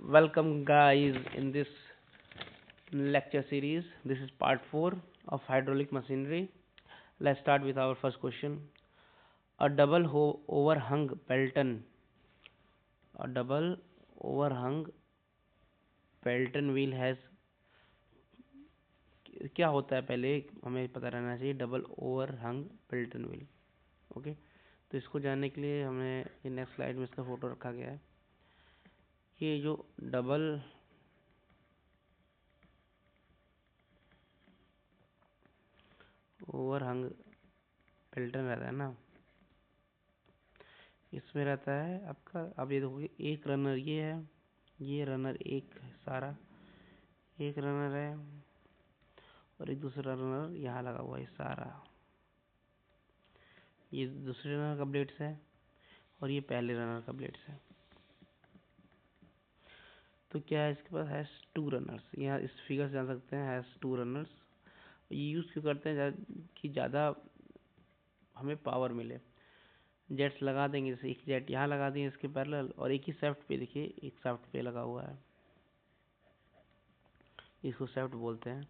Welcome, guys, in this lecture series. This is part 4 of hydraulic machinery. Let's start with our first question. A double overhung Pelton. A double overhung Pelton wheel has क्या होता है पहले हमें पता रहना चाहिए. Double overhung Pelton wheel. Okay, तो इसको जानने के लिए हमें नेक्स्ट स्लाइड में इसका फोटो रखा गया है. ये जो डबल ओवरहंग पेल्टन रहता है ना, इसमें रहता है आपका, आप ये देखोगे एक रनर ये है, ये रनर एक सारा एक रनर है और एक दूसरा रनर यहाँ लगा हुआ है सारा. ये दूसरे रनर का ब्लेड्स है और ये पहले रनर का ब्लेड्स है. तो क्या है, इसके पास हैज टू रनर्स. यहाँ इस फिगर से जान सकते हैं हैज टू रनर्स. ये यूज़ क्यों करते हैं कि ज़्यादा हमें पावर मिले. जेट्स लगा देंगे, जैसे एक जेट यहाँ लगा देंगे इसके पैरेलल और एक ही शाफ्ट पे, देखिए एक शाफ्ट पे लगा हुआ है, इसको शाफ्ट बोलते हैं.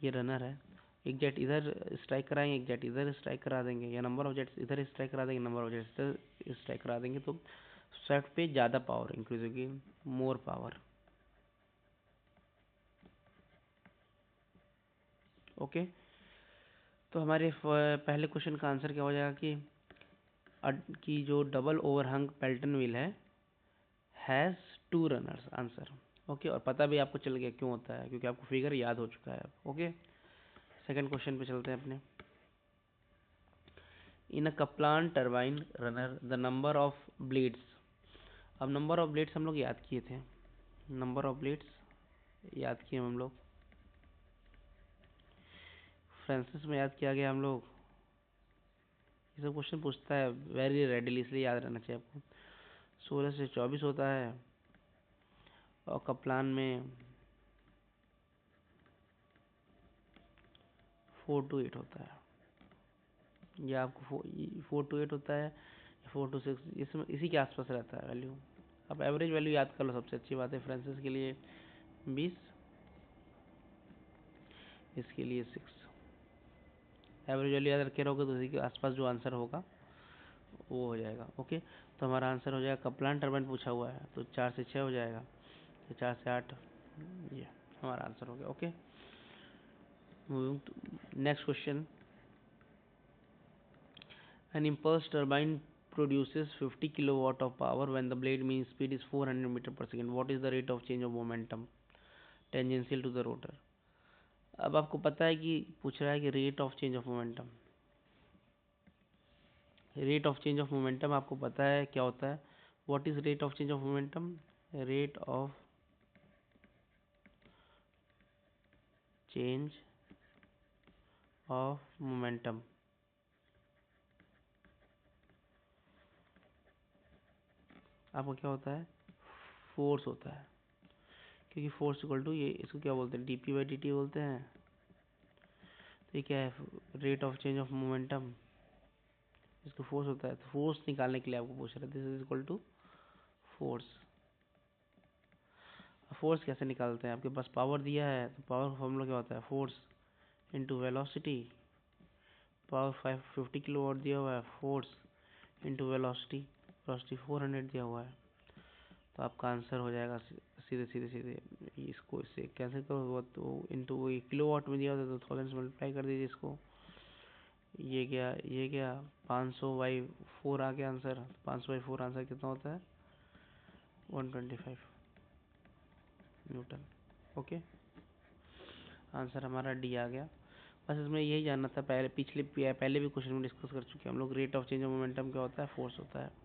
ये रनर है. एक जेट इधर स्ट्राइक कराएंगे, एक जेट इधर स्ट्राइक करा देंगे, या नंबर ऑफ जेट्स इधर स्ट्राइक करा देंगे, नंबर ऑफ जेट्स इधर स्ट्राइक करा देंगे, तो शाफ्ट पे ज़्यादा पावर इंक्रीज होगी, मोर पावर. ओके, तो हमारे पहले क्वेश्चन का आंसर क्या हो जाएगा कि जो डबल ओवरहंग पेल्टन व्हील है has two runners. Answer. Okay, और पता भी आपको चल गया क्यों होता है, क्योंकि आपको फिगर याद हो चुका है. ओके, सेकंड क्वेश्चन पे चलते हैं अपने. In a Kaplan turbine runner the number of blades. अब नंबर ऑफ ब्लेड्स हम लोग याद किए थे, नंबर ऑफ ब्लेड्स याद किए हम लोग, फ्रांसिस में याद किया गया हम लोग. ये सब क्वेश्चन पूछता है वेरी रेडिली, इसलिए याद रहना चाहिए आपको. 16 से 24 होता है और कप्लान में 4 to 8 होता है. या आपको 4 to 8 होता है, 4 to 6, इसमें इसी के आसपास रहता है वैल्यू. आप एवरेज वैल्यू याद कर लो, सबसे अच्छी बात है. फ्रांसिस के लिए 20, इसके लिए 6. एवरेज वैल्यू याद रखे रहोगे तो इसी के आसपास जो आंसर होगा वो हो जाएगा. ओके, तो हमारा आंसर हो जाएगा, कप्लान टरबाइन पूछा हुआ है तो 4 से 6 हो जाएगा, तो 4 से 8, ये हमारा आंसर हो गया. Okay, moving to next question. An impulse turbine produces 50 kilowatt of power when the blade mean speed is 400 meter per second. What is the rate of change of momentum tangential to the rotor? अब आपको पता है कि पूछ रहा है कि rate of change of momentum. Rate of change of momentum आपको पता है क्या होता है. What is rate of change of momentum? Rate of change of momentum आपको क्या होता है? फोर्स होता है. क्योंकि फोर्स इक्वल टू, ये इसको क्या बोलते हैं, dp बाई dt बोलते हैं. तो ये क्या है, rate of change of momentum, इसको फोर्स होता है. तो फोर्स निकालने के लिए आपको पूछ रहा है, this is equal to force. Force कैसे निकालते हैं? आपके पास पावर दिया है तो पावर फॉर्मूला क्या होता है, force into velocity. Power 50 kilowatt दिया हुआ है, फोर्स इंटू वेलोसिटी. वेलोसिटी 400 दिया हुआ है, तो आपका आंसर हो जाएगा सीधे सीधे सीधे. इसको इससे कैसे करो, तो इंटू किलोवाट में दिया होता है तो 1000 से मल्टीप्लाई कर दीजिए इसको. ये गया 500/4 आ गया आंसर. 500/4 आंसर कितना होता है? 125 न्यूटन. ओके, आंसर हमारा डी आ गया. बस इसमें यही जानना था. पहले भी क्वेश्चन में डिस्कस कर चुके हैं हम लोग. Rate of change of momentum क्या होता है? फोर्स होता है.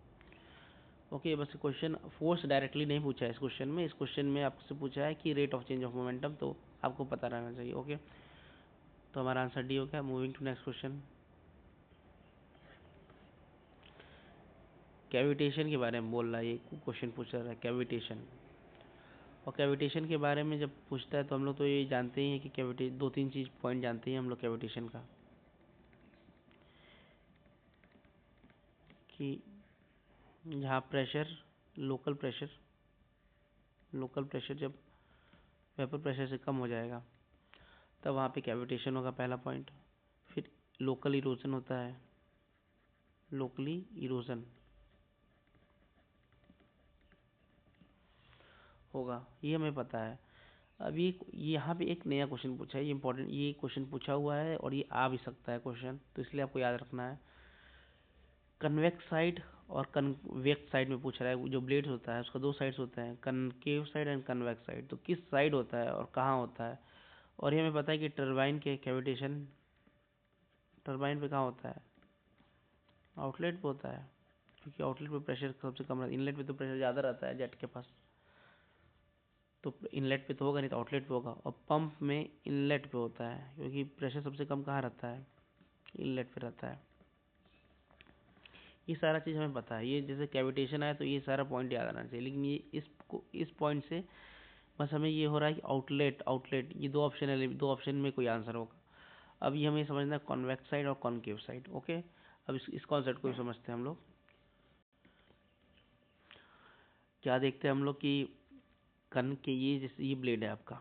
ओके, बस क्वेश्चन फोर्स डायरेक्टली नहीं पूछा है इस क्वेश्चन में. इस क्वेश्चन में आपसे पूछा है कि rate of change of momentum, तो आपको पता रहना चाहिए. ओके, तो हमारा आंसर डी हो गया. Moving to next question. Cavitation के बारे में बोल रहा है, ये क्वेश्चन पूछ रहा है कैविटेशन. और कैविटेशन के बारे में जब पूछता है तो हम लोग तो ये जानते ही हैं कि कैविटी, 2-3 चीज़ पॉइंट जानते हैं हम लोग कैविटेशन का, कि जहाँ pressure, local pressure local pressure जब वेपर प्रेशर से कम हो जाएगा तब वहाँ पे कैविटेशन होगा, पहला पॉइंट। फिर लोकल इरोजन होता है, लोकली इरोजन होगा, ये हमें पता है। अब ये यहाँ पे एक नया क्वेश्चन पूछा है, ये इंपॉर्टेंट, ये क्वेश्चन पूछा हुआ है और ये आ भी सकता है क्वेश्चन, तो इसलिए आपको याद रखना है। कन्वेक्स साइड और कन्वेक्स साइड में पूछ रहा है, जो ब्लेड होता है उसका दो साइड्स होते हैं, concave side and convex side, तो किस साइड होता है और कहाँ होता है। और ये हमें पता है कि टरबाइन के कैविटेशन टरबाइन पे कहाँ होता है, आउटलेट पे होता है, क्योंकि आउटलेट पे प्रेशर सबसे कम रहता है, इनलेट पे तो प्रेशर ज़्यादा रहता है जेट के पास, तो इनलेट पे तो होगा नहीं तो आउटलेट पे होगा। और पंप में इनलेट पे होता है, क्योंकि प्रेशर सबसे कम कहाँ रहता है, इनलेट पे रहता है। ये सारा चीज़ हमें पता है, ये जैसे कैविटेशन है तो ये सारा पॉइंट याद आना चाहिए, लेकिन ये इस पॉइंट से बस हमें ये हो रहा है कि आउटलेट आउटलेट ये दो ऑप्शन है, दो ऑप्शन में कोई आंसर होगा। अब ये हमें समझना है कॉन्वेक्स साइड और कॉनकेव साइड। ओके, अब इस कॉन्सेप्ट को भी समझते हैं हम लोग। क्या देखते हैं हम लोग कि कन के ये जैसे ये ब्लेड है आपका,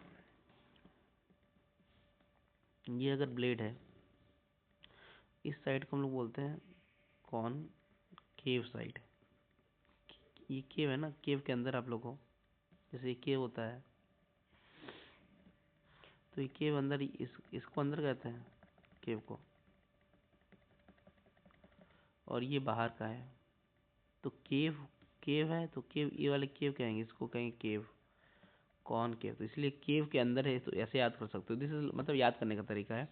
ये अगर ब्लेड है, इस साइड को हम लोग बोलते हैं कॉनकेव साइड। ये केव है ना, केव के अंदर आप लोग हो, जैसे ये केव होता है तो ये केव अंदर इसको अंदर कहते हैं केव को, और ये बाहर का है। तो केव केव है तो केव, ये वाले केव कहेंगे, इसको कहेंगे केव, कॉन केव, तो इसलिए केव के अंदर है, तो ऐसे याद कर सकते हो। दिस इज मतलब याद करने का तरीका है।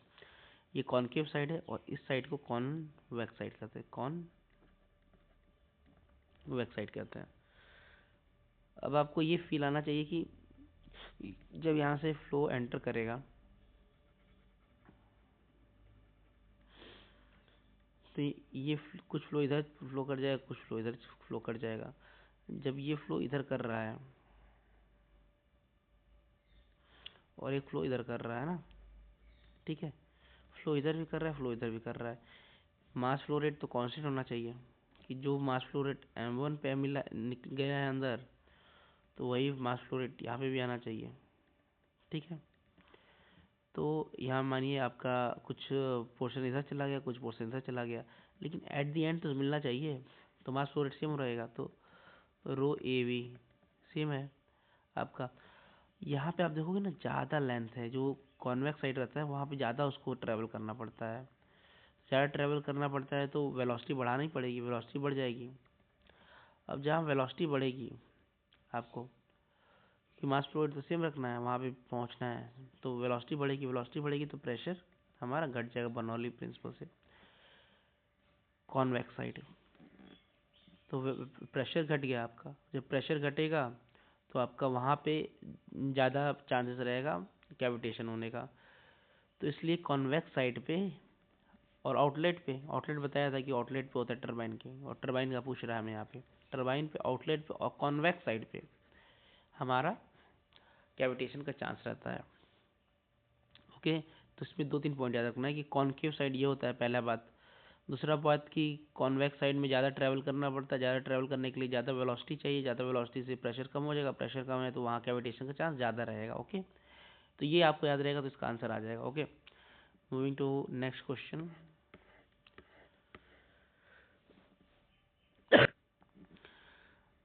ये कॉनकेव साइड है और इस साइड को कॉन्वेक्स साइड कहते हैं, कॉन्वेक्स साइड कहते हैं। अब आपको ये फील आना चाहिए कि जब यहाँ से फ्लो एंटर करेगा तो ये कुछ फ्लो इधर फ्लो कर जाएगा, कुछ फ्लो इधर फ्लो कर जाएगा। जब ये फ्लो इधर कर रहा है और एक फ्लो इधर कर रहा है ना, ठीक है, फ्लो इधर भी कर रहा है, फ्लो इधर भी कर रहा है, मास फ्लो रेट तो कांस्टेंट होना चाहिए, कि जो मास फ्लो रेट m1 पे मिला गया है अंदर, तो वही मास फ्लो रेट यहाँ पे भी आना चाहिए, ठीक है। तो यहाँ मानिए आपका कुछ पोर्शन इधर चला गया, कुछ पोर्शन इधर चला गया, लेकिन एट द एंड तो मिलना चाहिए, तो मास फ्लो रेट सेम रहेगा, तो रो ए वी सेम है आपका। यहाँ पे आप देखोगे ना, ज़्यादा लेंथ है, जो कॉन्वेक्स साइड रहता है वहाँ पे ज़्यादा उसको ट्रैवल करना पड़ता है, ज़्यादा ट्रैवल करना पड़ता है, तो वेलोसिटी बढ़ानी ही पड़ेगी, वेलोसिटी बढ़ जाएगी। अब जहाँ वेलोसिटी बढ़ेगी आपको, कि मास फ्लो रेट तो सेम रखना है, वहाँ पे पहुँचना है, तो वेलोसिटी बढ़ेगी, वेलोसिटी बढ़ेगी तो प्रेशर हमारा घट जाएगा, बर्नौली प्रिंसिपल से, कॉन्वेक्स साइड। तो प्रेशर घट गया आपका, जब प्रेशर घटेगा तो आपका वहाँ पे ज़्यादा चांसेस रहेगा कैविटेशन होने का, तो इसलिए कॉन्वेक्स साइड पे और आउटलेट पे, आउटलेट बताया था कि आउटलेट पे होता है टरबाइन के, और टरबाइन का पूछ रहा है हमें यहाँ पे, टरबाइन पे, आउटलेट पे और कॉन्वेक्स साइड पे हमारा कैविटेशन का चांस रहता है। ओके, तो इसमें दो तीन पॉइंट याद रखना है कि कॉनकेव साइड ये होता है, पहला बात। दूसरा बात कि कॉन्वेक्स साइड में ज़्यादा ट्रैवल करना पड़ता है, ज़्यादा ट्रैवल करने के लिए ज़्यादा वेलोसिटी चाहिए, ज़्यादा वेलोसिटी से प्रेशर कम हो जाएगा, प्रेशर कम है तो वहाँ कैविटेशन का चांस ज़्यादा रहेगा। ओके, तो ये आपको याद रहेगा तो इसका आंसर आ जाएगा। Okay, moving to next question.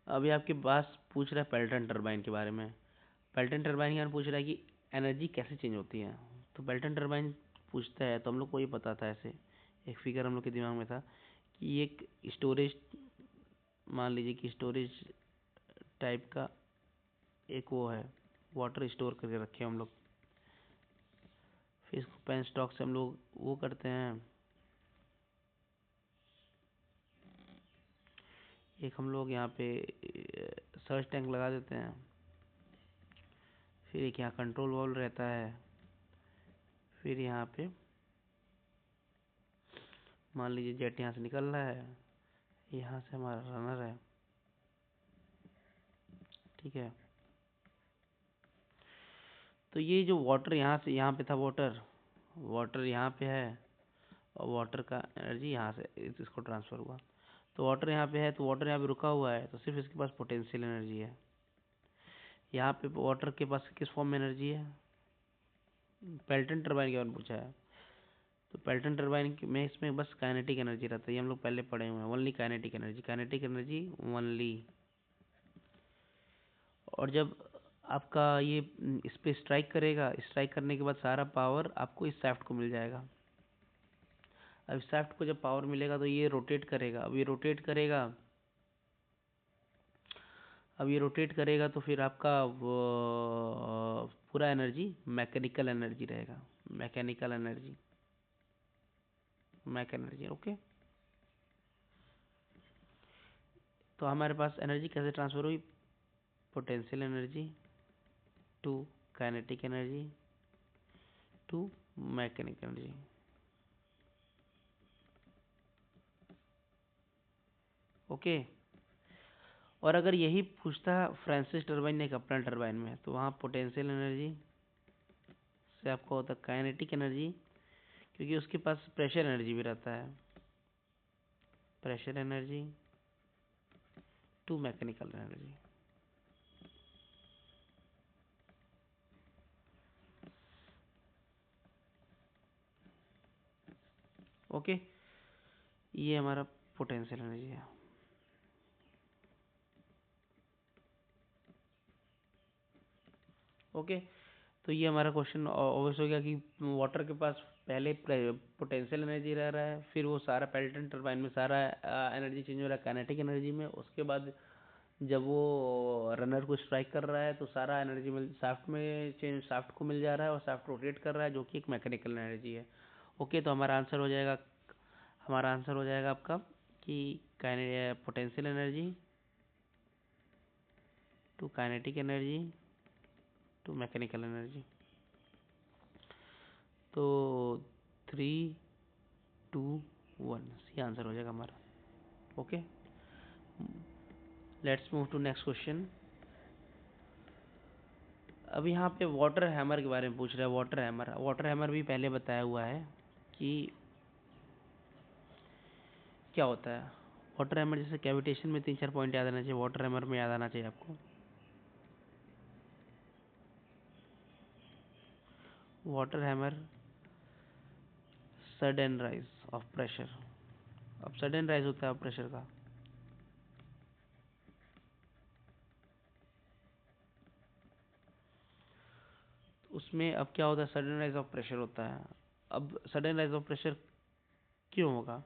अभी आपके पास पूछ रहा है पेल्टन टरबाइन के बारे में। पेल्टन टरबाइन के बारे में पूछ रहा है कि एनर्जी कैसे चेंज होती है। तो पेल्टन टरबाइन पूछता है तो हम लोग को ये पता था, ऐसे एक फिगर हम लोग के दिमाग में था कि एक स्टोरेज, मान लीजिए कि स्टोरेज टाइप का एक वो है, वाटर स्टोर करके रखे हम लोग, फिर इसको पेन स्टॉक से हम लोग वो करते हैं, एक हम लोग यहाँ पे सर्च टैंक लगा देते हैं, फिर एक यहाँ कंट्रोल वाल्व रहता है, फिर यहाँ पे मान लीजिए जेट यहाँ से निकल रहा है, यहाँ से हमारा रनर है, ठीक है। तो ये जो वाटर यहाँ से यहाँ पे था, वाटर वाटर यहाँ पे है, और वाटर का एनर्जी यहाँ से इसको ट्रांसफ़र हुआ, तो वाटर यहाँ पे है, तो वाटर यहाँ पे रुका हुआ है, तो सिर्फ इसके पास पोटेंशियल एनर्जी है, यहाँ पे वाटर के पास किस फॉर्म में एनर्जी है? पेल्टन टरबाइन के बारे में पूछा है। तो पेल्टन टरबाइन में इसमें बस काइनेटिक एनर्जी रहता है, ये हम लोग पहले पढ़े हुए हैं। Only kinetic energy, kinetic energy only. और जब आपका ये इस पे स्ट्राइक करेगा, स्ट्राइक करने के बाद सारा पावर आपको इस शाफ्ट को मिल जाएगा। अब इस शाफ्ट को जब पावर मिलेगा तो ये रोटेट करेगा। अब ये रोटेट करेगा, तो फिर आपका पूरा एनर्जी मैकेनिकल एनर्जी रहेगा। Mechanical energy, mech energy. Okay, तो हमारे पास एनर्जी कैसे ट्रांसफर हुई? Potential energy to kinetic energy to mechanical energy. Okay, और अगर यही पूछता फ्रांसिस टरबाइन या कपलन टरबाइन में, तो वहाँ पोटेंशियल एनर्जी से आपको होता काइनेटिक एनर्जी, क्योंकि उसके पास प्रेशर एनर्जी भी रहता है। Pressure energy to mechanical energy. Okay, ये हमारा पोटेंशियल एनर्जी है। ओके, तो ये हमारा क्वेश्चन ऑब्वियस हो गया कि वाटर के पास पहले पोटेंशियल एनर्जी रह रहा है, फिर वो सारा पेल्टन टरबाइन में सारा एनर्जी चेंज हो रहा है काइनेटिक एनर्जी में। उसके बाद जब वो रनर को स्ट्राइक कर रहा है तो सारा एनर्जी मिल शाफ्ट में चेंज, शाफ्ट को मिल जा रहा है और शाफ्ट रोटेट कर रहा है, जो कि एक मैकेनिकल एनर्जी है। ओके, तो हमारा आंसर हो जाएगा, आपका कि potential energy to kinetic energy to mechanical energy. तो 3, 2, 1 ये आंसर हो जाएगा हमारा। Okay, let's move to next question. अब यहाँ पे वाटर हैमर के बारे में पूछ रहा है। वाटर हैमर भी पहले बताया हुआ है कि क्या होता है। वाटर हैमर जैसे कैविटेशन में 3-4 पॉइंट याद आना चाहिए, वाटर हैमर में याद आना चाहिए आपको। Water hammer, sudden rise of pressure. अब सडन राइज होता है प्रेशर का, उसमें अब क्या होता है, सडन राइज ऑफ प्रेशर होता है। अब सडन राइज ऑफ प्रेशर क्यों होगा?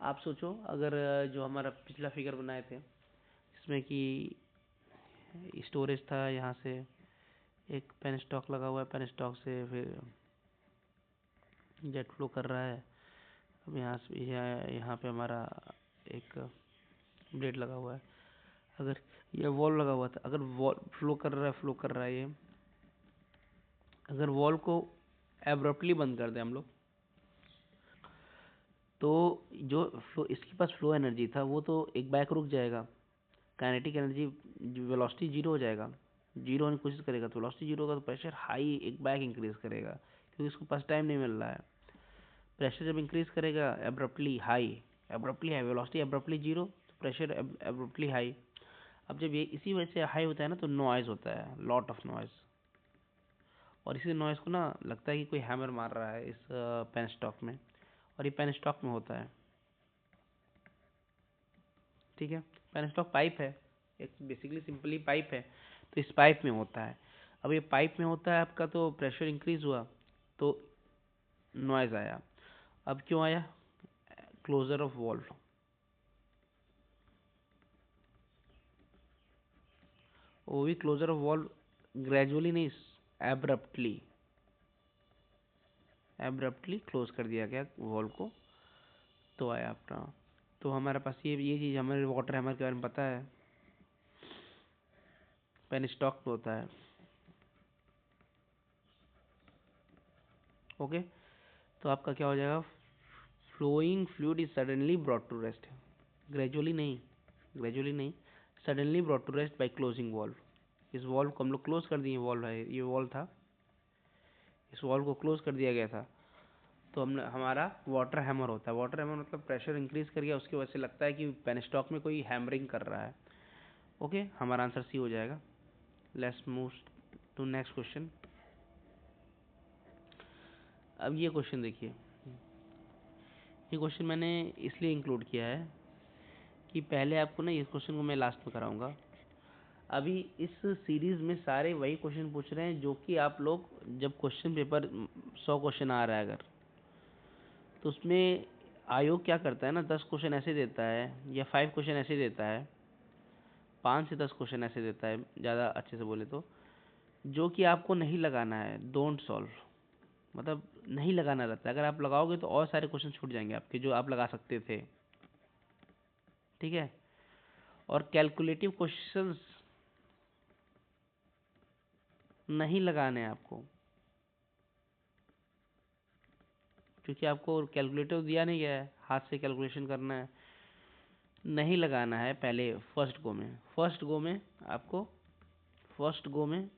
आप सोचो, अगर जो हमारा पिछला फिगर बनाए थे इसमें कि स्टोरेज था, यहाँ से एक पेन स्टॉक लगा हुआ है, पेन स्टॉक से फिर जेट फ्लो कर रहा है। अब यहाँ से यहाँ पे हमारा एक ब्लेड लगा हुआ है। अगर ये वॉल लगा हुआ था, अगर वॉल फ्लो कर रहा है ये, अगर वॉल को एब्रप्टली बंद कर दें हम लोग, तो जो फ्लो, इसके पास फ्लो एनर्जी था वो तो एक बैक रुक जाएगा। काइनेटिक एनर्जी, वेलोसिटी जीरो हो जाएगा, जीरो होने की कोशिश करेगा, तो वेलोसिटी जीरो होगा तो प्रेशर हाई एक बैक इंक्रीज करेगा, क्योंकि इसको पास टाइम नहीं मिल रहा है। प्रेशर जब इंक्रीज करेगा abruptly high, velocity abruptly zero, तो प्रेशर एब्रप्टली हाई। अब जब ये इसी वजह से हाई होता है ना, तो नॉइज होता है, लॉट ऑफ नॉइज। और इसी नॉइज को ना लगता है कि कोई हैमर मार रहा है इस पेन स्टॉक में, और ये पेन स्टॉक में होता है। ठीक है, पेन स्टॉक पाइप है, एक बेसिकली सिंपली पाइप है, तो इस पाइप में होता है। अब ये पाइप में होता है आपका, तो प्रेशर इंक्रीज हुआ तो नॉइज आया। अब क्यों आया? क्लोजर ऑफ वॉल्व, वो भी क्लोजर ऑफ वॉल्व ग्रेजुअली नहीं, एब्रप्टली क्लोज कर दिया गया वॉल्व को, तो आया अपना। तो हमारे पास ये चीज़ हमारे वाटर हैमर के बारे में पता है, पेन स्टॉक पे होता है। ओके, तो आपका क्या हो जाएगा? Flowing fluid is suddenly brought to rest, gradually नहीं, suddenly brought to rest by closing valve. इस वॉल्व को हम लोग क्लोज कर दिए, वॉल्व है ये, वॉल्व था, इस वॉल्व को क्लोज कर दिया गया था, तो हमने हमारा वाटर हैमर होता है। वाटर हैमर मतलब प्रेशर इंक्रीज कर गया, उसकी वजह से लगता है कि पेन स्टॉक में कोई हैमरिंग कर रहा है। ओके, हमारा आंसर सी हो जाएगा। Let's move to next question. अब ये क्वेश्चन देखिए, ये क्वेश्चन मैंने इसलिए इंक्लूड किया है कि पहले आपको ना इस क्वेश्चन को मैं लास्ट में कराऊंगा। अभी इस सीरीज में सारे वही क्वेश्चन पूछ रहे हैं जो कि आप लोग जब क्वेश्चन पेपर 100 क्वेश्चन आ रहा है अगर, तो उसमें आयोग क्या करता है ना, 10 क्वेश्चन ऐसे देता है या 5 क्वेश्चन ऐसे देता है, 5 से 10 क्वेश्चन ऐसे देता है ज़्यादा अच्छे से बोले तो, जो कि आपको नहीं लगाना है, डोंट सॉल्व, मतलब नहीं लगाना रहता है। अगर आप लगाओगे तो और सारे क्वेश्चन छूट जाएंगे आपके जो आप लगा सकते थे, ठीक है। और कैलकुलेटिव क्वेश्चंस नहीं लगाने हैं आपको, क्योंकि आपको कैलकुलेटर दिया नहीं गया है, हाथ से कैलकुलेशन करना है, नहीं लगाना है। पहले आपको फर्स्ट गो में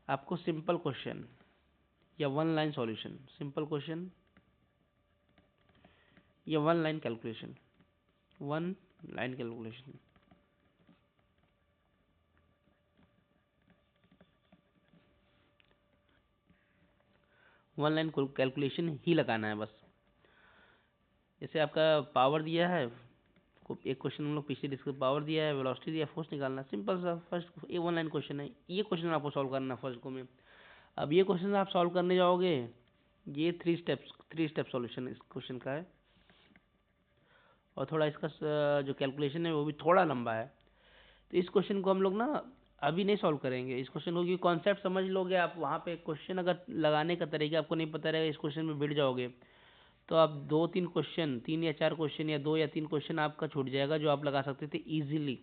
आपको सिंपल क्वेश्चन या one line solution, simple question या one line calculation, one line calculation, one line calculation ही लगाना है बस। जैसे आपका पावर दिया है, एक क्वेश्चन हम लोग पीछे डिस्कस, पावर दिया है, वेलोसिटी दिया है, फोर्स निकालना, सिंपल सा फर्स्ट ये वन लाइन क्वेश्चन है। ये क्वेश्चन आपको सॉल्व करना है फर्स्ट गो में। अब ये क्वेश्चन आप सॉल्व करने जाओगे, ये थ्री स्टेप सॉल्यूशन इस क्वेश्चन का है, और थोड़ा इसका जो कैलकुलेशन है वो भी थोड़ा लंबा है। तो इस क्वेश्चन को हम लोग ना अभी नहीं सॉल्व करेंगे इस क्वेश्चन को, क्योंकि कॉन्सेप्ट समझ लोगे आप, वहाँ पे क्वेश्चन अगर लगाने का तरीका आपको नहीं पता रहेगा, इस क्वेश्चन में भिड़ जाओगे तो आप 2-3 क्वेश्चन, 3 या 4 क्वेश्चन या 2 या 3 क्वेश्चन आपका छूट जाएगा जो आप लगा सकते थे इजीली।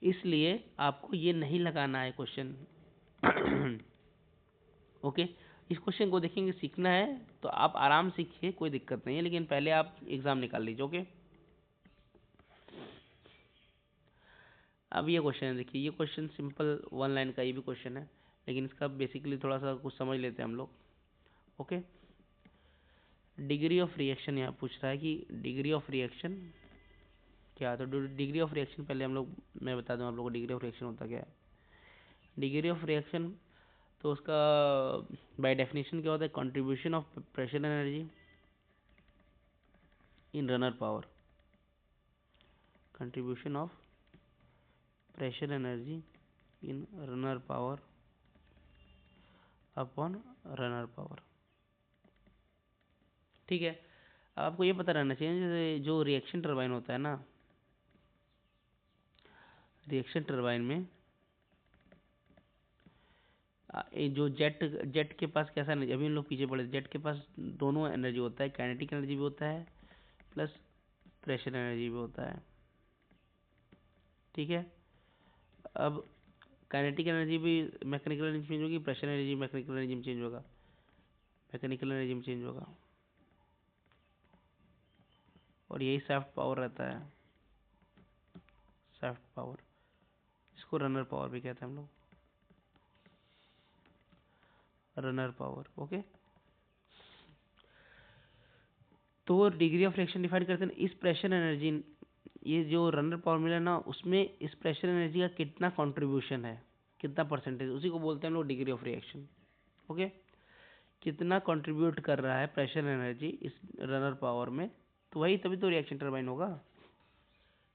इसलिए आपको ये नहीं लगाना है क्वेश्चन। ओके, इस क्वेश्चन को देखेंगे, सीखना है तो आप आराम से सीखिए, कोई दिक्कत नहीं है, लेकिन पहले आप एग्जाम निकाल लीजिए। ओके, अब ये क्वेश्चन है, देखिए ये क्वेश्चन सिंपल वन लाइन का ये भी क्वेश्चन है, लेकिन इसका बेसिकली थोड़ा सा कुछ समझ लेते हैं हम लोग। ओके, डिग्री ऑफ रिएक्शन यहाँ पूछ रहा है कि डिग्री ऑफ रिएक्शन क्या, तो डिग्री ऑफ रिएक्शन पहले हम लोग, मैं बता दूं आप लोगों को डिग्री ऑफ रिएक्शन होता क्या है। डिग्री ऑफ रिएक्शन तो उसका बाय डेफिनेशन क्या होता है, contribution of pressure energy in runner power, contribution of pressure energy in runner power upon runner power, ठीक है। अब आपको ये पता रहना चाहिए, जैसे जो रिएक्शन टरबाइन होता है ना, रिएक्शन टरबाइन में ये जो जेट जेट के पास कैसा एनर्जी, अभी हम लोग पीछे पड़े, जेट के पास दोनों एनर्जी होता है, काइनेटिक एनर्जी भी होता है प्लस प्रेशर एनर्जी भी होता है, ठीक है। अब काइनेटिक एनर्जी भी मैकेनिकल एनर्जी में चेंज होगी, प्रेशर एनर्जी मैकेनिकल एनर्जी में चेंज होगा, मैकेनिकल एनर्जी में चेंज होगा, और यही सॉफ्ट पावर रहता है, सॉफ्ट पावर, इसको रनर पावर भी कहते हैं हम लोग, रनर पावर। ओके, तो डिग्री ऑफ रिएक्शन डिफाइन करते हैं इस प्रेशर एनर्जी, ये जो रनर पावर मिला ना उसमें इस प्रेशर एनर्जी का कितना कंट्रीब्यूशन है, कितना परसेंटेज, उसी को बोलते हैं हम लोग डिग्री ऑफ रिएक्शन। ओके, कितना कंट्रीब्यूट कर रहा है प्रेशर एनर्जी इस रनर पावर में, तो वही तभी तो रिएक्शन टरबाइन होगा।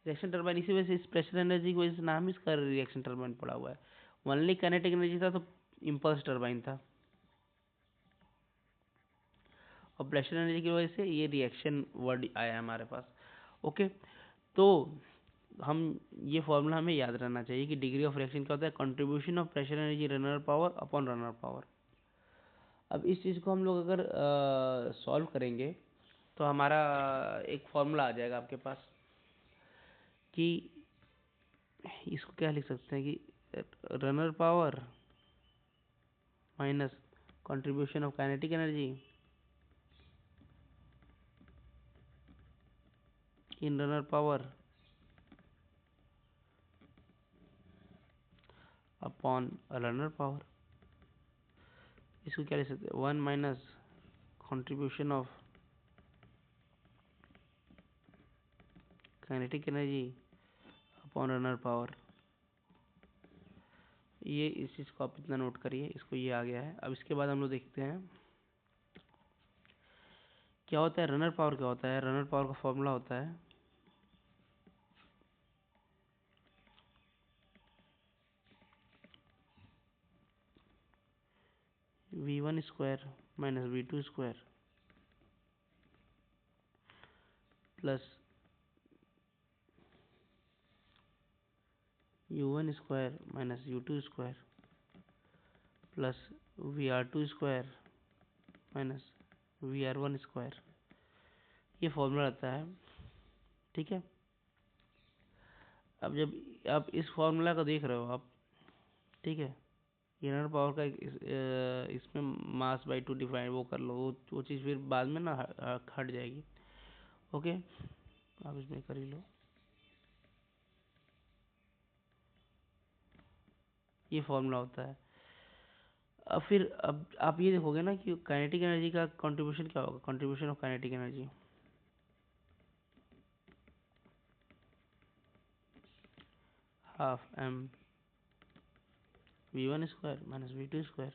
रिएक्शन टरबाइन इसी वजह से, इस प्रेशर एनर्जी की वजह से नाम इसका रिएक्शन टरबाइन पड़ा हुआ है। ओनली काइनेटिक एनर्जी था तो इम्पल्स टरबाइन था, और प्रेशर एनर्जी की वजह से ये रिएक्शन वर्ड आया है हमारे पास। ओके, तो हम ये फॉर्मूला हमें याद रहना चाहिए कि डिग्री ऑफ रिएक्शन क्या होता है, contribution of pressure energy runner power upon runner power. अब इस चीज़ को हम लोग अगर सॉल्व करेंगे तो हमारा एक फॉर्मूला आ जाएगा आपके पास कि इसको क्या लिख सकते हैं कि runner power minus contribution of kinetic energy in runner power upon runner power. इसको क्या लिख सकते हैं, 1 minus contribution of kinetic energy upon runner power. ये इस चीज़ को आप इतना नोट करिए, इसको ये आ गया है। अब इसके बाद हम लोग देखते हैं क्या होता है रनर पावर। क्या होता है रनर पावर का फॉर्मूला होता है V1 square minus V2 square plus U1 square minus U2 square plus VR2 square minus VR1 square. ये फॉर्मूला रहता है, ठीक है। अब जब आप इस फॉर्मूला को देख रहे हो आप, ठीक है, इनर पावर का इसमें मास बाई 2 डिवाइड वो कर लो, वो चीज़ फिर बाद में ना हट जाएगी। ओके, आप इसमें कर ही लो। ये फॉर्मूला होता है। अब फिर अब आप ये देखोगे ना कि काइनेटिक एनर्जी का कंट्रीब्यूशन क्या होगा, contribution of kinetic energy half m V1 square minus V2 square.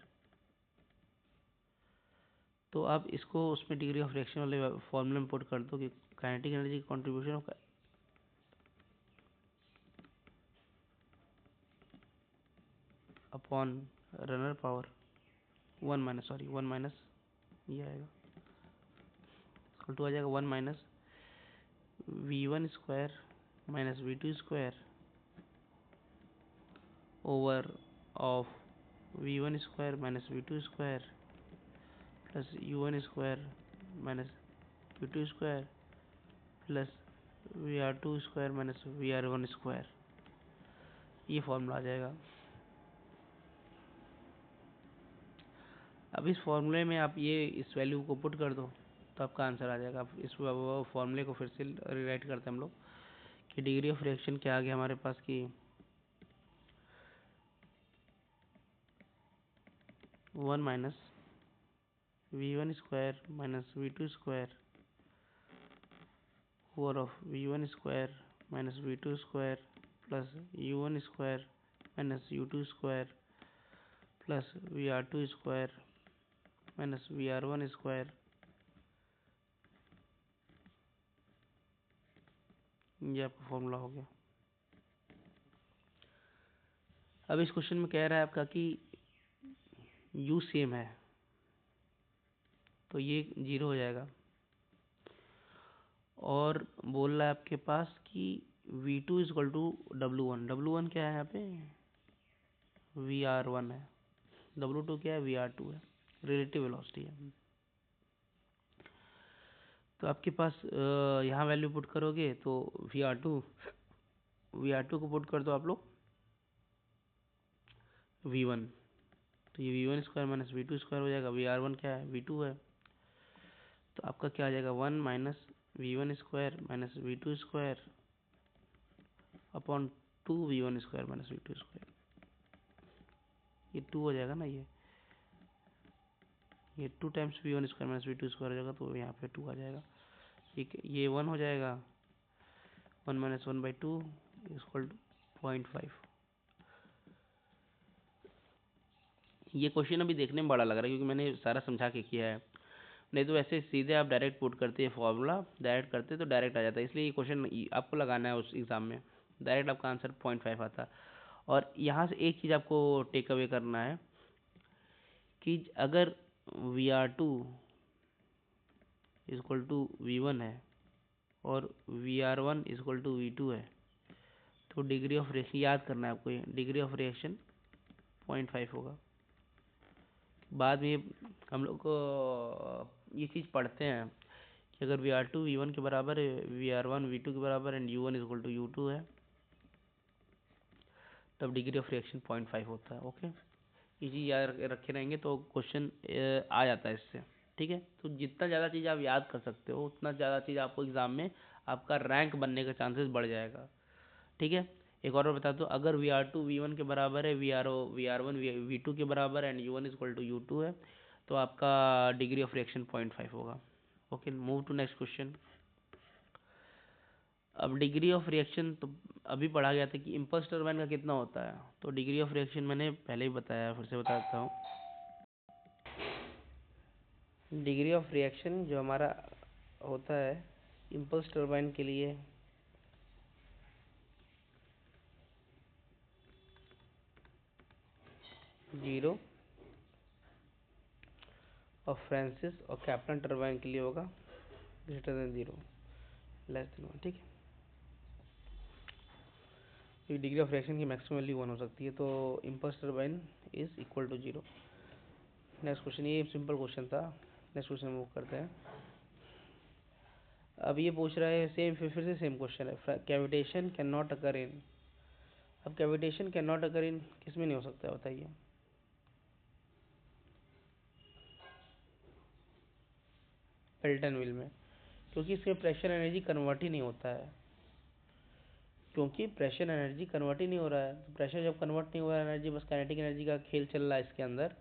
तो आप इसको उसमें डिग्री ऑफ रिएक्शन वाले फॉर्मूले में पुट कर दो कि काइनेटिक एनर्जी का contribution of upon runner power 1 minus ये आएगा टू आ जाएगा 1 minus V1 square minus V2 square over of V1 square minus V2 square plus U1 square minus V2 square plus VR2 square minus VR1 square. ये formula आ जाएगा। अब इस फॉर्मूले में आप ये इस वैल्यू को पुट कर दो तो आपका आंसर आ जाएगा। आप इस फॉर्मूले को फिर से रिराइट करते हैं हम लोग कि डिग्री ऑफ रिएक्शन क्या आ गया हमारे पास की 1 minus V1 square minus V2 square over of V1 square minus V2 square plus U1 square minus U2 square plus VR2 square minus VR1 square. ये आपका फॉर्मूला हो गया। अब इस क्वेश्चन में कह रहा है आपका कि U सेम है तो ये 0 हो जाएगा, और बोल रहा है आपके पास कि V2 इक्वल टू W1 क्या है यहाँ पे VR1 है, W2 क्या है VR2 है, रिलेटिव वेलोसिटी है। तो आपके पास यहाँ वैल्यू पुट करोगे तो VR2 को पुट कर दो आप लोग V1, तो ये V1 square minus V2 square हो जाएगा। VR1 क्या है V2 है, तो आपका क्या आ जाएगा 1 minus V1 square minus V2 square upon 2 V1 square minus V2 square. ये 2 हो जाएगा ना, ये 2 times V1 square minus V2 square हो जाएगा, तो यहाँ पे 2 आ जाएगा। ठीक है, ये 1 हो जाएगा, 1 माइनस 1/2 इक्वल टू 0.5। ये क्वेश्चन अभी देखने में बड़ा लग रहा है क्योंकि मैंने सारा समझा के किया है, नहीं तो ऐसे सीधे आप डायरेक्ट पुट करते हैं फॉर्मूला, डायरेक्ट करते तो डायरेक्ट आ जाता है। इसलिए ये क्वेश्चन आपको लगाना है उस एग्जाम में, डायरेक्ट आपका आंसर 0.5 आता। और यहाँ से एक चीज़ आपको टेक अवे करना है कि अगर VR2 इक्वल टू V1 है और VR1 इक्वल टू V2 है तो डिग्री ऑफ रिएक्शन याद करना है आपको, ये डिग्री ऑफ रिएक्शन 0.5 होगा। बाद में हम लोग को ये चीज़ पढ़ते हैं कि अगर VR2 V1 के बराबर है, VR1 V2 के बराबर and U1 equal to U2 है तब डिग्री ऑफ रिएक्शन 0.5 होता है। ओके, ये चीज़ याद रखे रहेंगे तो क्वेश्चन आ जाता है इससे। ठीक है, तो जितना ज़्यादा चीज़ आप याद कर सकते हो उतना ज़्यादा चीज़ आपको एग्जाम में आपका रैंक बनने का चांसेस बढ़ जाएगा। ठीक है, एक और बता दो, अगर VR2 V1 के बराबर है, VR1 V2 के बराबर and U1 equal to U2 है तो आपका डिग्री ऑफ रिएक्शन 0.5 होगा। Okay, move to next question. अब डिग्री ऑफ रिएक्शन तो अभी पढ़ा गया था कि इम्पल्स टर्बाइन का कितना होता है, तो डिग्री ऑफ रिएक्शन मैंने पहले ही बताया, फिर से बता देता हूँ। डिग्री ऑफ रिएक्शन जो हमारा होता है इम्पल्स टर्बाइन के लिए 0 और फ्रांसिस और कैप्टन टर्बाइन के लिए होगा ग्रेटर देन 0 लेस देन 1, ठीक है। डिग्री ऑफ रिएक्शन की मैक्सिमम वैल्यू 1 हो सकती है, तो impulse turbine is equal to 0। Next question, ये सिंपल क्वेश्चन था। नेक्स्ट क्वेश्चन मूव करते हैं। अब ये पूछ रहा है सेम, फिर से सेम क्वेश्चन है, कैविटेशन कैन नॉट अकर इन। अब कैविटेशन कैन नॉट अकर इन किस में नहीं हो सकता है बताइए? पेल्टन व्हील में, क्योंकि इसमें प्रेशर एनर्जी कन्वर्ट ही नहीं होता है, क्योंकि प्रेशर एनर्जी कन्वर्ट ही नहीं हो रहा है। तो प्रेशर जब कन्वर्ट नहीं हो रहा है एनर्जी, बस काइनेटिक एनर्जी का खेल चल रहा है इसके अंदर,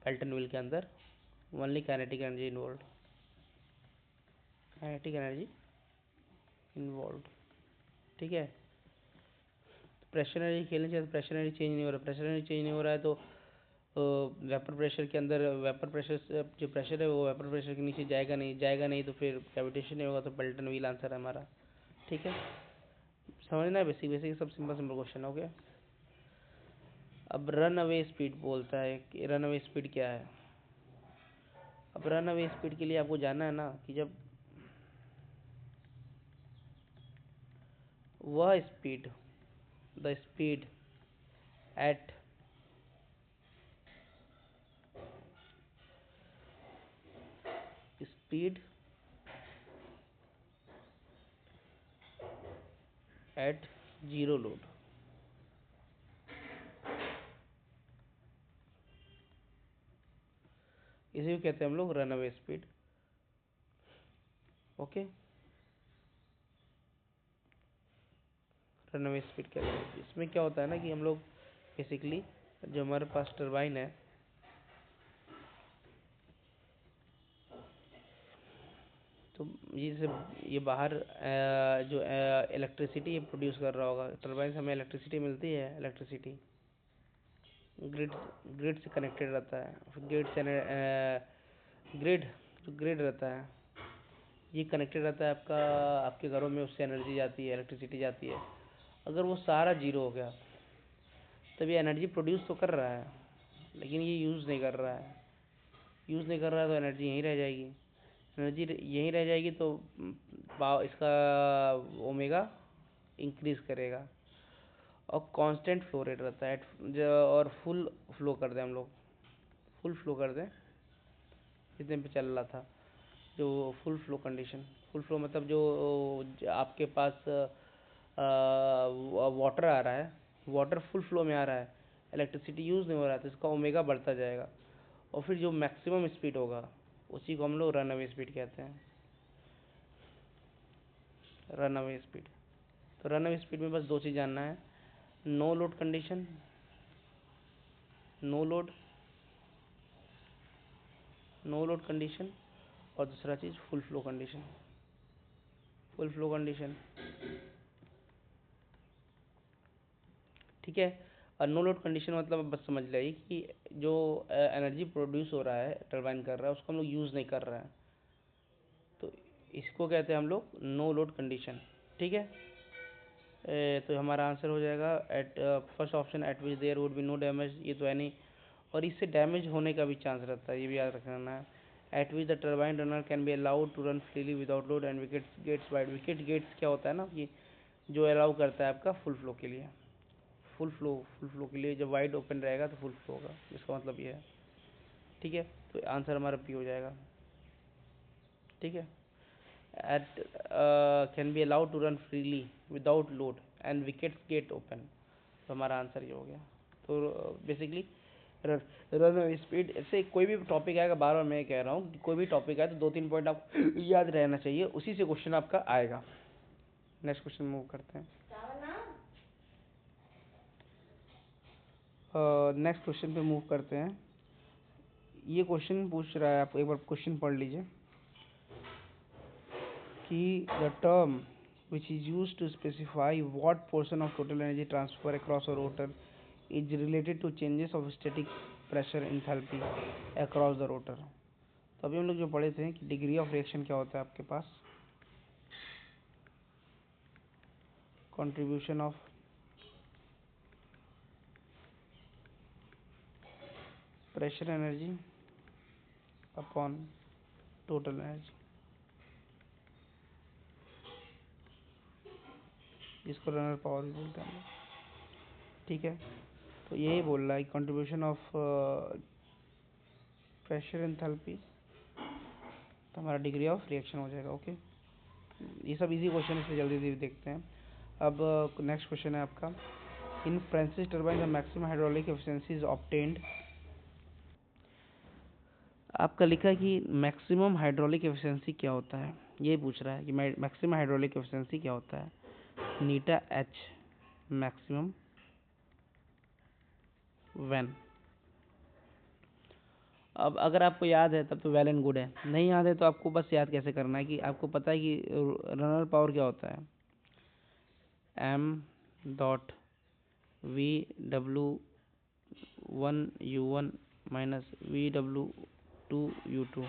पेल्टन व्हील के अंदर only kinetic energy involve, kinetic energy involve, ठीक है। प्रेशर एनर्जी खेलनी चाहिए, तो प्रेशर एनर्जी चेंज नहीं हो रहा, प्रेशर एनर्जी चेंज नहीं हो रहा है तो वेपर प्रेशर के अंदर, वेपर प्रेशर जो प्रेशर है वो वेपर प्रेशर के नीचे जाएगा नहीं तो फिर कैविटेशन नहीं होगा, तो पेल्टन व्हील आंसर है हमारा, ठीक है। समझना है, बेसिक बेसिक सब सिंपल सिंपल क्वेश्चन हो गया। अब रन अवे स्पीड बोलता है कि रन अवे स्पीड क्या है। अब रन अवे स्पीड के लिए आपको जानना है ना कि जब वह speed, the speed at speed at zero load, इसे भी कहते हैं हम लोग run away speed, okay. Run away speed क्या है? इसमें क्या होता है ना कि हम लोग बेसिकली जो हमारे पास टरबाइन है, तो ये बाहर जो इलेक्ट्रिसिटी प्रोड्यूस कर रहा होगा, टरबाइन से हमें इलेक्ट्रिसिटी मिलती है, इलेक्ट्रिसिटी ग्रिड ग्रिड से कनेक्टेड रहता है, फिर ग्रिड जो ग्रिड रहता है ये कनेक्टेड रहता है आपका, आपके घरों में उससे एनर्जी जाती है, इलेक्ट्रिसिटी जाती है। अगर वो सारा जीरो हो गया तब ये एनर्जी प्रोड्यूस तो कर रहा है लेकिन ये यूज़ नहीं कर रहा है, यूज़ नहीं कर रहा है तो एनर्जी यहीं रह जाएगी, एनर्जी यहीं रह जाएगी तो इसका ओमेगा इंक्रीज करेगा और कांस्टेंट फ्लो रेट रहता है। और फुल फ्लो कर दें हम लोग, फुल फ्लो कर दें जितने पे चल रहा था, जो full flow condition, full flow मतलब जो आपके पास वाटर आ रहा है, वाटर फुल फ्लो में आ रहा है, इलेक्ट्रिसिटी यूज़ नहीं हो रहा है, तो इसका ओमेगा बढ़ता जाएगा और फिर जो मैक्सिमम स्पीड होगा उसी को हम लोग रन अवे स्पीड कहते हैं, रन अवे स्पीड। तो रन अवे स्पीड में बस दो चीज़ जानना है, no load condition, no load, no load condition, और दूसरा चीज़ full flow condition, full flow condition, ठीक है। और नो लोड कंडीशन मतलब बस समझ लीजिए कि जो एनर्जी प्रोड्यूस हो रहा है, टरबाइन कर रहा है, उसको हम लोग यूज़ नहीं कर रहे हैं, तो इसको कहते हैं हम लोग नो लोड कंडीशन, ठीक है। तो हमारा आंसर हो जाएगा at first option, at which there would be no damage, ये तो है नहीं, और इससे डैमेज होने का भी चांस रहता है, ये भी याद रखना है। At which the turbine runner can be allowed to run freely without load and wickets gates wide, wicket gates क्या होता है ना कि जो अलाउ करता है आपका फुल फ्लो के लिए, फुल फ्लो के लिए जब वाइड ओपन रहेगा तो फुल फ्लो होगा, इसका मतलब ये है, ठीक है। तो आंसर हमारा पी हो जाएगा, ठीक है। At can be allowed to run freely without load and wickets gate open, तो हमारा आंसर ये हो गया। तो बेसिकली रन स्पीड, ऐसे कोई भी टॉपिक आएगा, बार बार मैं कह रहा हूँ कि कोई भी टॉपिक आए तो 2-3 पॉइंट आपको याद रहना चाहिए, उसी से क्वेश्चन आपका आएगा। नेक्स्ट क्वेश्चन मूव करते हैं। नेक्स्ट क्वेश्चन पे मूव करते हैं। ये क्वेश्चन पूछ रहा है, आप एक बार क्वेश्चन पढ़ लीजिए कि the term which is used to specify what portion of total energy transfer across a rotor is related to changes of static pressure enthalpy across the rotor. तो अभी हम लोग जो पढ़े थे कि डिग्री ऑफ रिएक्शन क्या होता है आपके पास, contribution of pressure energy upon total energy, जिसको रनर पावर भी बोलते हैं, ठीक है। तो यही बोल रहा है कंट्रीब्यूशन ऑफ प्रेशर एंथैल्पी, तो हमारा डिग्री ऑफ रिएक्शन हो जाएगा। ओके, ये सब इजी क्वेश्चन है, इसलिए जल्दी जल्दी देखते हैं। अब नेक्स्ट क्वेश्चन है आपका, in Francis turbine the maximum hydraulic efficiency is obtained. आपका लिखा है कि मैक्सिमम हाइड्रोलिक एफिशिएंसी क्या होता है, ये पूछ रहा है कि मैक्सिमम हाइड्रोलिक एफिशिएंसी क्या होता है। नीटा एच मैक्सिमम व्हेन। अब अगर आपको याद है तब तो वेल एंड गुड है, नहीं याद है तो आपको बस याद कैसे करना है कि आपको पता है कि रनर पावर क्या होता है, M dot V W one U one minus V W two U two,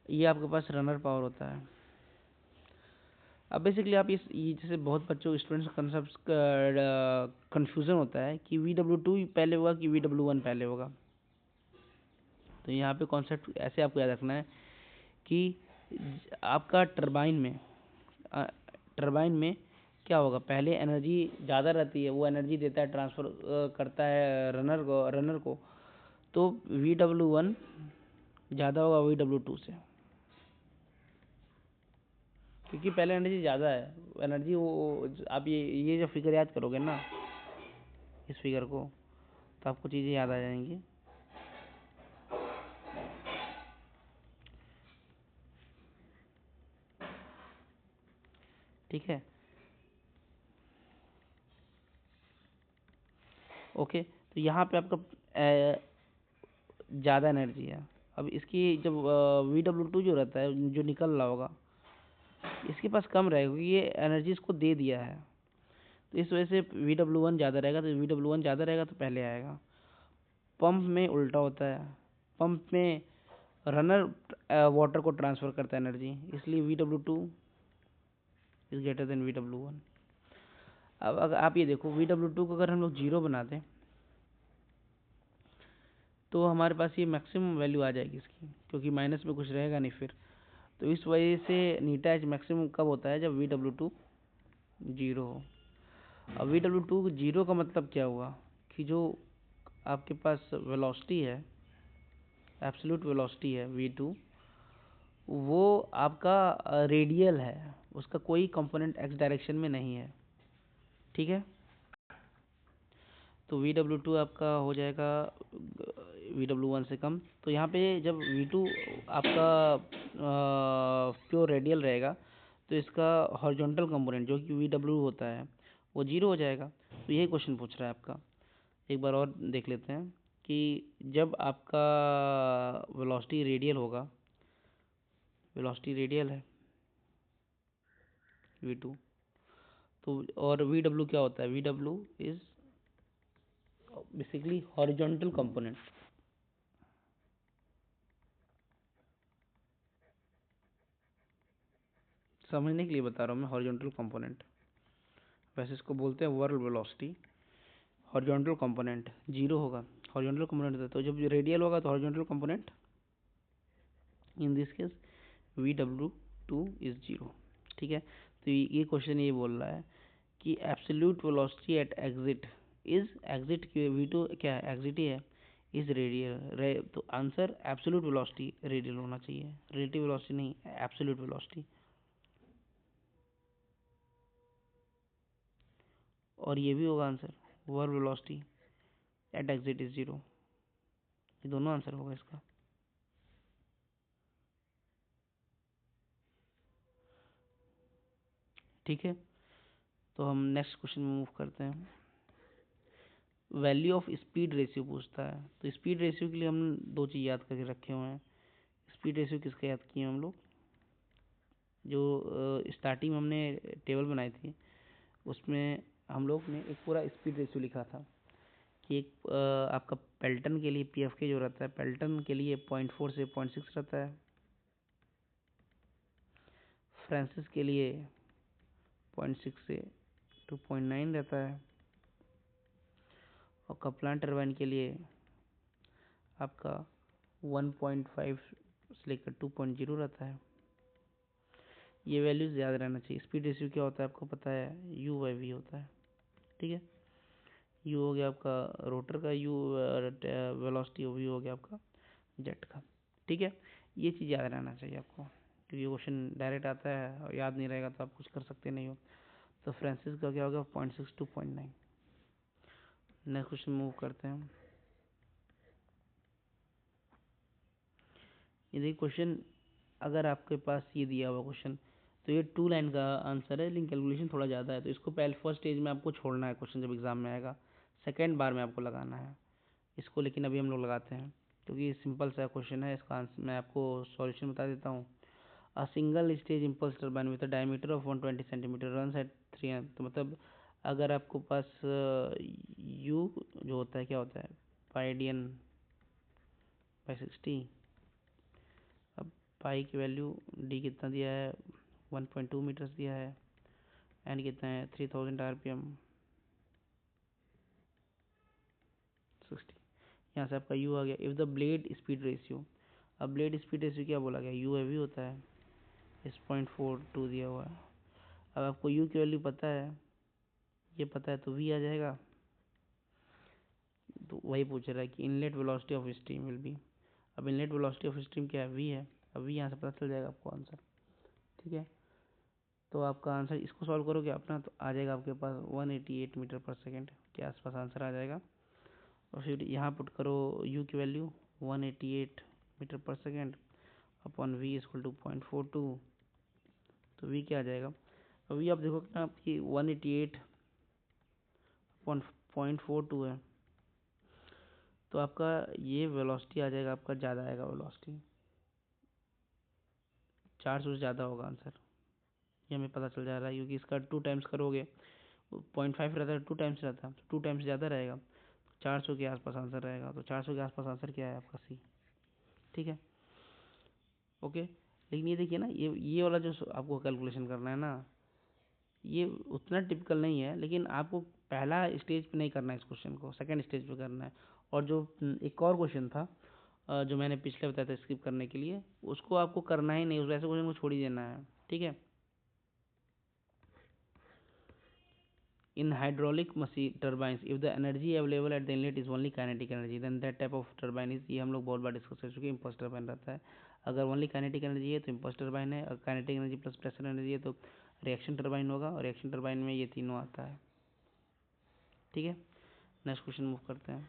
ये आपके पास रनर पावर होता है। अब बेसिकली आप ये जैसे बहुत बच्चों स्टूडेंट्स कंसेप्ट कन्फ्यूज़न होता है कि वी डब्ल्यू टू पहले होगा कि वी डब्ल्यू वन पहले होगा। तो यहाँ पे कॉन्सेप्ट ऐसे आपको याद रखना है कि आपका टरबाइन में क्या होगा, पहले एनर्जी ज़्यादा रहती है, वो एनर्जी देता है, ट्रांसफ़र करता है रनर को, तो वी डब्ल्यू वन ज़्यादा होगा वी डब्ल्यू टू से, क्योंकि पहले एनर्जी ज़्यादा है। एनर्जी वो आप ये जो फिगर याद करोगे ना, इस फिगर को, तो आपको चीज़ें याद आ जाएंगी। ठीक है, ओके। तो यहाँ पे आपका ज़्यादा एनर्जी है। अब इसकी जब वी डब्ल्यू टू जो रहता है, जो निकल रहा होगा, इसके पास कम रहेगा क्योंकि ये एनर्जी इसको दे दिया है। तो इस वजह से वी डब्ल्यू वन ज़्यादा रहेगा, तो वी डब्ल्यू वन ज़्यादा रहेगा तो पहले आएगा। पंप में उल्टा होता है, पंप में रनर वाटर को ट्रांसफ़र करता है एनर्जी, इसलिए we W two is greater than we W one. अब अगर आप ये देखो वी डब्ल्यू टू को अगर हम लोग जीरो बना दें तो हमारे पास ये मैक्सिमम वैल्यू आ जाएगी इसकी, क्योंकि माइनस में कुछ रहेगा नहीं फिर। तो इस वजह से नीटा एच मैक्सिमम कब होता है, जब वी डब्ल्यू टू जीरो हो। अब वी डब्ल्यू टू जीरो का मतलब क्या हुआ कि जो आपके पास वेलोसिटी है, एब्सोल्यूट वेलोसिटी है वी टू, वो आपका रेडियल है, उसका कोई कंपोनेंट एक्स डायरेक्शन में नहीं है। ठीक है, तो वी डब्ल्यू टू आपका हो जाएगा वी डब्ल्यू वन से कम। तो यहाँ पे जब वी टू आपका प्योर रेडियल रहेगा तो इसका हॉरिजॉन्टल कंपोनेंट जो कि वी डब्ल्यू होता है वो जीरो हो जाएगा। तो यही क्वेश्चन पूछ रहा है आपका। एक बार और देख लेते हैं कि जब आपका वेलोसिटी रेडियल होगा, वेलोसिटी रेडियल है वी टू, तो और वी डब्ल्यू क्या होता है, V W is basically horizontal component. समझने के लिए बता रहा हूँ मैं, हॉरिजॉन्टल कंपोनेंट, वैसे इसको बोलते हैं world velocity. Horizontal component zero होगा, हॉरिजॉन्टल कंपोनेंट होता है, तो जब रेडियल होगा तो horizontal component in this case we W two is zero. ठीक है, तो ये क्वेश्चन ये बोल रहा है कि absolute velocity at exit is, exit की वी टू क्या है, एग्जिट ही है, इज रेडियल। तो आंसर एब्सोल्यूट वेलोसिटी रेडियल होना चाहिए, रिलेटिव वेलोसिटी नहीं, एब्सोल्यूट वेलोसिटी। और ये भी होगा answer, verb velocity at exit is zero. ये दोनों आंसर होगा इसका। ठीक है, तो हम नेक्स्ट क्वेश्चन में मूव करते हैं। वैल्यू ऑफ स्पीड रेशियो पूछता है। तो स्पीड रेशियो के लिए हम दो चीज़ याद करके रखे हुए हैं। स्पीड रेशियो किसका याद किए हम लोग, जो स्टार्टिंग में हमने टेबल बनाई थी उसमें हम लोग ने एक पूरा स्पीड रेशियो लिखा था कि एक आपका पेल्टन के लिए पीएफ के जो रहता है, पेल्टन के लिए 0.4 से 0.6 रहता है, फ्रांसिस के लिए 0.6 से 2.9 रहता है, और कपलान टरबाइन के लिए आपका 1.5 से लेकर 2.0 रहता है। ये वैल्यूज याद रहना चाहिए। स्पीड रेशियो क्या होता है आपको पता है, यू बाई वी होता है। ठीक है, यू हो गया आपका रोटर का यू, वेलोसिटी वी हो गया आपका जेट का। ठीक है, ये चीज़ याद रहना चाहिए आपको, क्योंकि क्वेश्चन डायरेक्ट आता है और याद नहीं रहेगा तो आप कुछ कर सकते नहीं हो। तो फ्रांसिस का क्या होगा, 0.6 to 0.9। नेक्स्ट क्वेश्चन मूव करते हैं। यदि क्वेश्चन अगर आपके पास ये दिया हुआ क्वेश्चन, तो ये 2 लाइन का आंसर है, लेकिन कैलकुलेशन थोड़ा ज़्यादा है, तो इसको पहले फर्स्ट स्टेज में आपको छोड़ना है क्वेश्चन, जब एग्जाम में आएगा सेकेंड बार में आपको लगाना है इसको। लेकिन अभी हम लोग लगाते हैं क्योंकि सिंपल सा क्वेश्चन है। इसका आंसर मैं आपको सॉल्यूशन बता देता हूँ। A single stage impulse turbine with diameter of 120 centimetre run at 3 तो मतलब अगर आपको पास यू जो होता है क्या होता है, पाई बाई 60। अब पाई की वैल्यू डी कितना दिया है, 1.2 मीटर्स दिया है, एन कितना है 3000 आरपीएम 60। यहाँ से आपका यू आ गया। If the blade speed ratio, अब ब्लेड स्पीड रेशियो क्या बोला गया, यू हैवी होता है, इस 0.42 दिया हुआ है। अब आपको यू की वैल्यू पता है, ये पता है, तो वी आ जाएगा। तो वही पूछ रहा है कि inlet velocity of stream will be. अब इनलेट वेलोसिटी ऑफ स्ट्रीम क्या है, वी है। अब वी यहाँ से पता चल जाएगा आपको आंसर। ठीक है, तो आपका आंसर इसको सॉल्व करोगे अपना तो आ जाएगा आपके पास 188 मीटर पर सेकेंड के आसपास आंसर आ जाएगा। और फिर यहाँ पुट करो यू की value 188 metre per second upon V equal to 0.42, तो वी क्या आ जाएगा। अभी आप देखो कि आपकी 188 अपॉन 0.42 है, तो आपका ये वेलोसिटी आ जाएगा, आपका ज़्यादा आएगा वेलोसिटी, 400 से ज़्यादा होगा आंसर। ये हमें पता चल जा रहा है क्योंकि इसका 2 टाइम्स करोगे, 0.5 रहता है 2 टाइम्स रहता है, तो 2 टाइम्स ज़्यादा रहेगा, 400 के आसपास आंसर रहेगा। तो 400 के आसपास आंसर क्या है आपका, सी। ठीक है, ओके। लेकिन ये देखिए ना, ये वाला जो आपको कैलकुलेशन करना है ना, ये उतना टिपिकल नहीं है, लेकिन आपको पहला स्टेज पे नहीं करना है इस क्वेश्चन को, सेकंड स्टेज पे करना है। और जो एक और क्वेश्चन था जो मैंने पिछले बताया था स्किप करने के लिए, उसको आपको करना ही नहीं, उस वैसे क्वेश्चन को छोड़ ही देना है। ठीक है, in hydraulic machine turbines if the energy available at the inlet is only kinetic energy then that type of turbine is, ये हम लोग बहुत बार डिस्कस कर चुके हैं, इम्पल्स टरबाइन रहता है। अगर ओनली काइनेटिक एनर्जी है तो इम्पल्स टरबाइन है, और kinetic energy plus pressure energy है तो रिएक्शन टरबाइन होगा, और रिएक्शन टरबाइन में ये तीनों आता है। ठीक है, नेक्स्ट क्वेश्चन मूव करते हैं।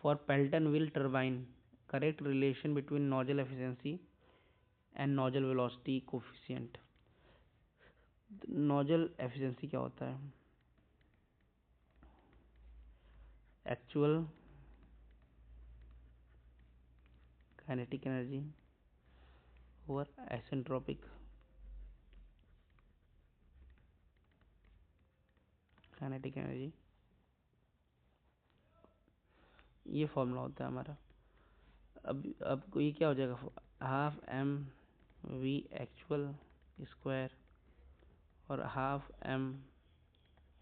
For Pelton wheel turbine correct relation between nozzle efficiency and nozzle velocity coefficient. Nozzle efficiency क्या होता है, actual kinetic energy over isentropic kinetic energy, ये फॉर्मूला होता है हमारा। अब ये क्या हो जाएगा, half M V actual square और half M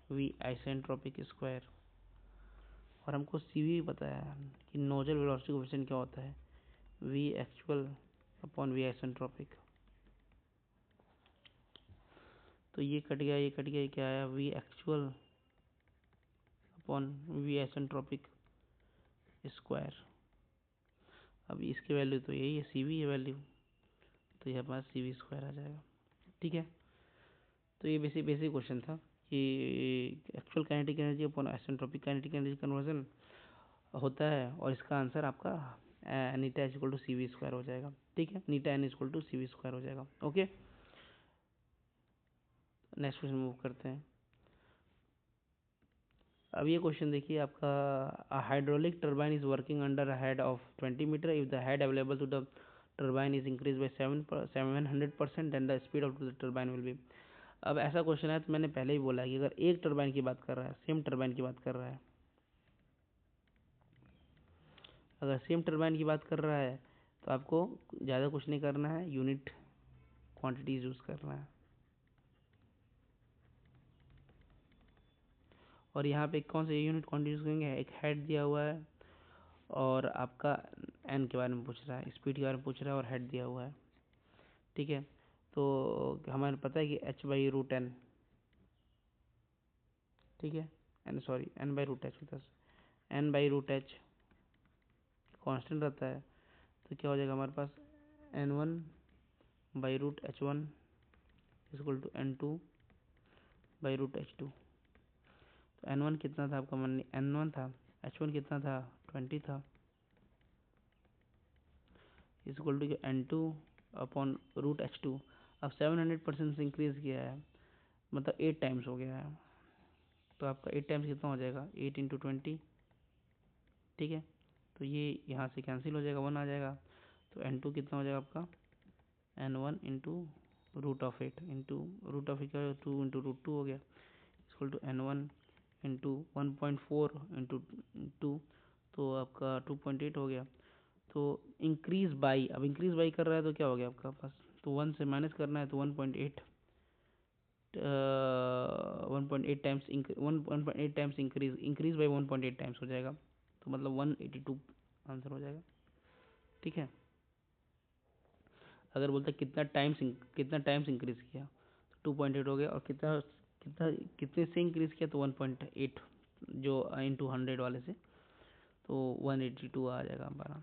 V isentropic square. और हमको सी वी पता है कि नोजल वेलोसिटी कोएफिशिएंट क्या होता है, V actual upon V isentropic. तो ये कट गया, ये कट गया, ये क्या आया, V actual upon V isentropic square. अब इसकी वैल्यू तो यही है, सी वी है वैल्यू, तो ये हमारा सी वी स्क्वायर आ जाएगा। ठीक है, तो ये बेसिक बेसिक क्वेश्चन था कि actual kinetic energy upon isentropic kinetic energy conversion होता है, और इसका आंसर आपका eta is equal to C V square हो जाएगा। ठीक है, eta N is equal to C V square हो जाएगा। ओके, नेक्स्ट क्वेश्चन मूव करते हैं। अब ये क्वेश्चन देखिए आपका, hydraulic turbine is working under head of 20 metre if the head available to the turbine is increased by 700%, then the speed of the turbine will be। अब ऐसा question है तो मैंने पहले ही बोला है कि अगर एक टर्बाइन की बात कर रहा है, सेम टर्बाइन की बात कर रहा है, अगर सेम टर्बाइन की बात कर रहा है तो आपको ज़्यादा कुछ नहीं करना है, यूनिट क्वांटिटीज यूज़ करना है। और यहाँ पे कौन से यूनिट क्वांटिटीज करेंगे, एक हेड दिया हुआ है और आपका एन के बारे में पूछ रहा है, स्पीड के बारे में पूछ रहा है और हेड दिया हुआ है। ठीक है, तो हमें पता है कि एच बाई रूट एन, ठीक है, एन बाई रूट एच होता है, N by root H constant रहता है, तो क्या हो जाएगा हमारे पास N one by root H one equal to N two by root H two. तो एन वन कितना था आपका, मान एन वन था, एच वन कितना था 20 था, equal to N two upon root H two. अब 700% से इंक्रीज किया है, मतलब 8 टाइम्स हो गया है, तो आपका 8 टाइम्स कितना हो जाएगा, 8 इंटू 20। ठीक है, तो ये यहाँ से कैंसिल हो जाएगा, 1 आ जाएगा, तो एन टू कितना हो जाएगा आपका, N one into root of 8 into root of 2 into root 2 हो गया, equal to N one into 1.4 into 2, तो आपका 2.8 हो गया। तो इंक्रीज बाई, अब इंक्रीज बाई कर रहा है तो क्या हो गया आपका पास, तो 1 से माइनस करना है तो 1.8 1.8 times 1.8 times increase by 1.8 times हो जाएगा, तो मतलब 182 आंसर हो जाएगा। ठीक है, अगर बोलते कितना टाइम्स इंक्रीज किया तो 2.8 हो गया, और कितना कितना कितने से इंक्रीज किया तो 1.8 जो इंटू 100 वाले से, तो 182 आ जाएगा हमारा।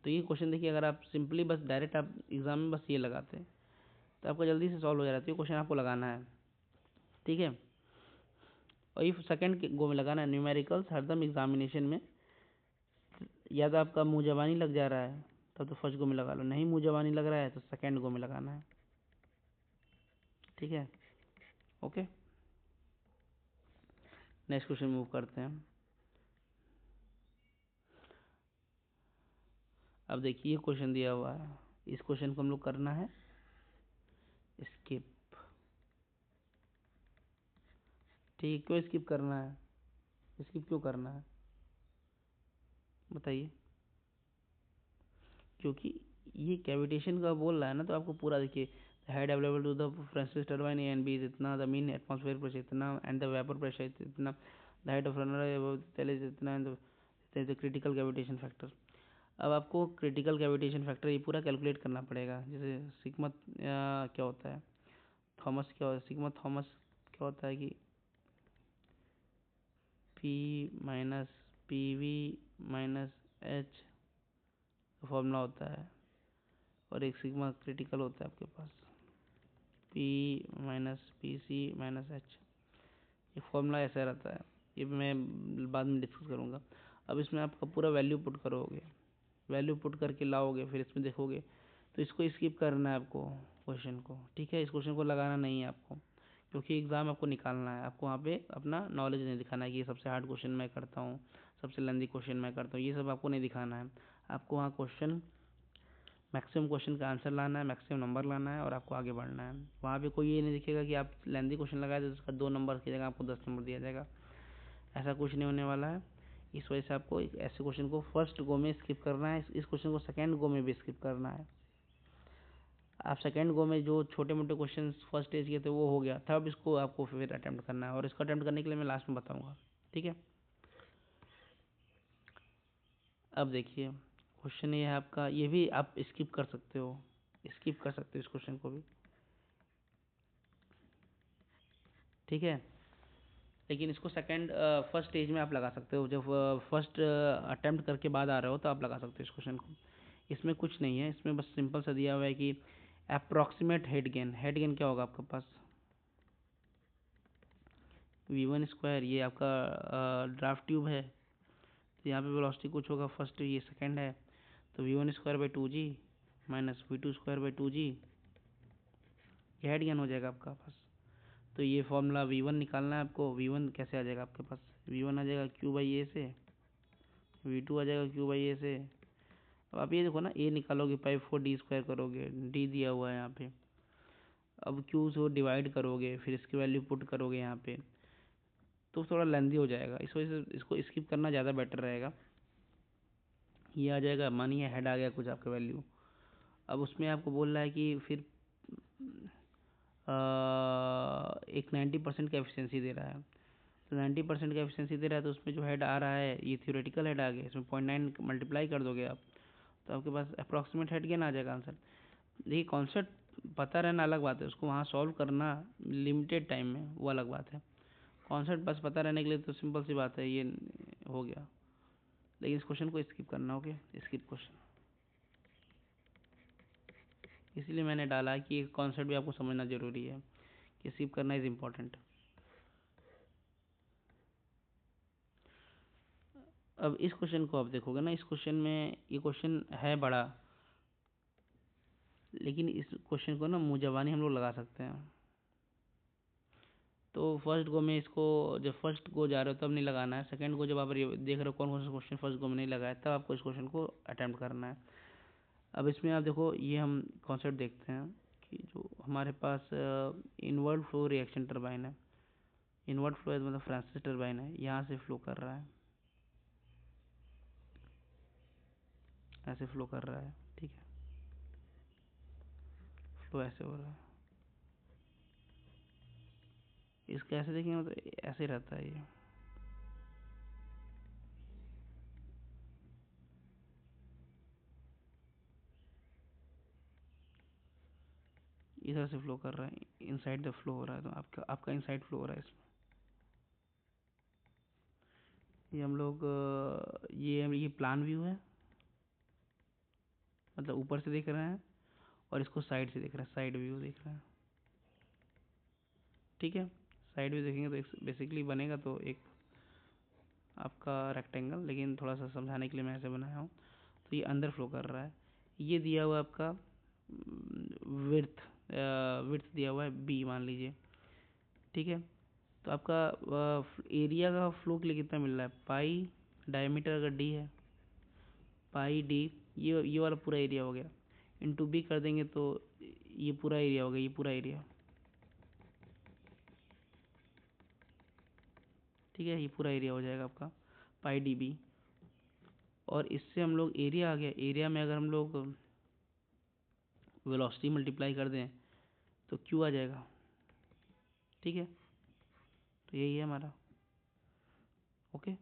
तो ये क्वेश्चन देखिए, अगर आप सिंपली बस डायरेक्ट आप एग्जाम में बस ये लगाते हैं तो आपका जल्दी से सॉल्व हो जा रहा है। तो ये क्वेश्चन आपको लगाना है, ठीक है, और ये सेकंड गो में लगाना है। न्यूमेरिकल्स हरदम एग्जामिनेशन में या तो आपका मुँह जबानी लग जा रहा है तब तो फर्स्ट गो में लगा लो, नहीं मुँह जबानी लग रहा है तो सेकंड गो में लगाना है। ठीक है, ओके, नेक्स्ट क्वेश्चन मूव करते हैं। अब देखिए क्वेश्चन दिया हुआ है, इस क्वेश्चन को हम लोग करना है स्किप। ठीक, क्यों स्किप करना है, स्किप क्यों करना है बताइए। क्योंकि ये कैविटेशन का बोल रहा है ना, तो आपको पूरा देखिए, head available to the Francis turbine A and B इतना, द मीन एटमॉस्फेयर प्रेशर इतना, एंड द वेपर प्रेशर इतना, द हाइट ऑफ रनर इतना, and the critical cavitation factor. अब आपको क्रिटिकल कैविटेशन फैक्टर ये पूरा कैलकुलेट करना पड़ेगा। जैसे सिग्मा क्या होता है, थॉमस क्या होता है, सिग्मा थॉमस क्या होता है कि P minus P V minus H formula होता है, और एक सिग्मा क्रिटिकल होता है आपके पास P minus P C minus H. ये फॉर्मूला ऐसा रहता है, ये मैं बाद में डिस्कस करूँगा। अब इसमें आपका पूरा वैल्यू पुट करोगे, वैल्यू पुट करके लाओगे, फिर इसमें देखोगे, तो इसको स्किप करना है आपको क्वेश्चन को। ठीक है, इस क्वेश्चन को लगाना नहीं है आपको, क्योंकि एग्ज़ाम आपको निकालना है, आपको वहाँ पे अपना नॉलेज नहीं दिखाना है कि ये सबसे हार्ड क्वेश्चन मैं करता हूँ, सबसे लेंदी क्वेश्चन मैं करता हूँ, ये सब आपको नहीं दिखाना है। आपको वहाँ क्वेश्चन मैक्सिमम क्वेश्चन का आंसर लाना है, मैक्सिमम नंबर लाना है, और आपको आगे बढ़ना है। वहाँ पे कोई ये नहीं दिखेगा कि आप लेंदी क्वेश्चन लगाए तो उसका 2 नंबर की जगह आपको 10 नंबर दिया जाएगा, ऐसा कुछ नहीं होने वाला है। इस वजह से आपको ऐसे क्वेश्चन को फर्स्ट गो में स्किप करना है, इस क्वेश्चन को सेकंड गो में भी स्किप करना है। आप सेकंड गो में जो छोटे मोटे क्वेश्चन फर्स्ट स्टेज के थे वो हो गया, तब इसको आपको फिर अटेम्प्ट करना है, और इसको अटेम्प्ट करने के लिए मैं लास्ट में बताऊंगा। ठीक है, अब देखिए क्वेश्चन ये है आपका, ये भी आप स्किप कर सकते हो, स्किप कर सकते हो इस क्वेश्चन को भी। ठीक है, लेकिन इसको सेकंड फर्स्ट स्टेज में आप लगा सकते हो, जब फर्स्ट अटेम्प्ट करके बाद आ रहे हो तो आप लगा सकते हो इस क्वेश्चन को। इसमें कुछ नहीं है, इसमें बस सिंपल सा दिया हुआ है कि अप्रॉक्सीमेट हेड गेन क्या होगा आपके पास, v1 स्क्वायर, ये आपका ड्राफ्ट ट्यूब है, तो यहाँ पे वेलोसिटी कुछ होगा फर्स्ट, ये सेकंड है, तो v1 square by 2g minus v2 square by 2g, ये हेड गेन हो जाएगा आपका पास। तो ये फॉर्मूला v1 निकालना है आपको, v1 कैसे आ जाएगा आपके पास, v1 आ जाएगा q बाई ए से, v2 आ जाएगा q बाई ए से, अब आप ये देखो ना, ए निकालोगे पाई 4d² करोगे, डी दिया हुआ है यहाँ पे। अब क्यू से डिवाइड करोगे, फिर इसकी वैल्यू पुट करोगे यहाँ पे, तो थोड़ा लेंदी हो जाएगा। इस वजह से इसको स्किप करना ज़्यादा बेटर रहेगा। ये आ जाएगा, मानिए हेड आ गया कुछ आपका वैल्यू। अब उसमें आपको बोल रहा है कि फिर एक 90% का एफिशिएंसी दे रहा है। तो 90% का एफिशिएंसी दे रहा है, तो उसमें जो हेड आ रहा है ये थ्योरेटिकल हेड आ गया। इसमें 0.9 मल्टीप्लाई कर दोगे आप, तो आपके पास अप्रॉक्सीमेट हेड गेन आ जाएगा आंसर। देखिए कॉन्सेप्ट पता रहना अलग बात है, उसको वहाँ सॉल्व करना लिमिटेड टाइम में वो अलग बात है। कॉन्सेप्ट बस पता रहने के लिए तो सिंपल सी बात है, ये हो गया। लेकिन इस क्वेश्चन को स्किप करना, ओके, स्किप क्वेश्चन। इसलिए मैंने डाला कि कॉन्सेप्ट भी आपको समझना जरूरी है, कि स्किप करना इज इम्पोर्टेंट। अब इस क्वेश्चन को आप देखोगे ना, इस क्वेश्चन में, ये क्वेश्चन है बड़ा, लेकिन इस क्वेश्चन को ना मुँह ज़बानी हम लोग लगा सकते हैं। तो फर्स्ट गो में इसको, जब फर्स्ट गो जा रहे हो तब नहीं लगाना है। सेकंड गो जब आप देख रहे हो कौन कौन सा क्वेश्चन फर्स्ट गो में नहीं लगाया, तब आपको इस क्वेश्चन को अटेम्प्ट करना है। अब इसमें आप देखो, ये हम कॉन्सेप्ट देखते हैं कि जो हमारे पास इनवर्ट फ्लो रिएक्शन टरबाइन है। इनवर्ट फ्लो मतलब फ्रांसिस टरबाइन है, यहाँ से फ्लो कर रहा है, ऐसे फ्लो कर रहा है, ठीक है, फ्लो ऐसे हो रहा है। इसका ऐसे देखेंगे तो ऐसे रहता है ये, इधर से फ्लो कर रहा है, इनसाइड द फ्लो हो रहा है, तो आपका इनसाइड फ्लो हो रहा है इसमें। ये हम लोग ये प्लान व्यू है, मतलब ऊपर से देख रहे हैं, और इसको साइड से देख रहे हैं, साइड व्यू देख रहे हैं, ठीक है। साइड व्यू देखेंगे तो बेसिकली बनेगा तो एक आपका रेक्टेंगल, लेकिन थोड़ा सा समझाने के लिए मैं ऐसे बनाया हूँ। तो ये अंदर फ्लो कर रहा है। ये दिया हुआ आपका विड्थ, विड्थ दिया हुआ है बी मान लीजिए, ठीक है। तो आपका एरिया का फ्लो के लिए कितना मिल रहा है, पाई, डायमीटर अगर डी है, पाई डी, ये वाला पूरा एरिया हो गया, इंटू बी कर देंगे तो ये पूरा एरिया हो गया, ये पूरा एरिया, ठीक है, ये पूरा एरिया हो जाएगा आपका पाई डी बी। और इससे हम लोग एरिया आ गया, एरिया में अगर हम लोग वेलोसिटी मल्टीप्लाई कर दें तो क्यू आ जाएगा, ठीक है। तो यही है हमारा, ओके।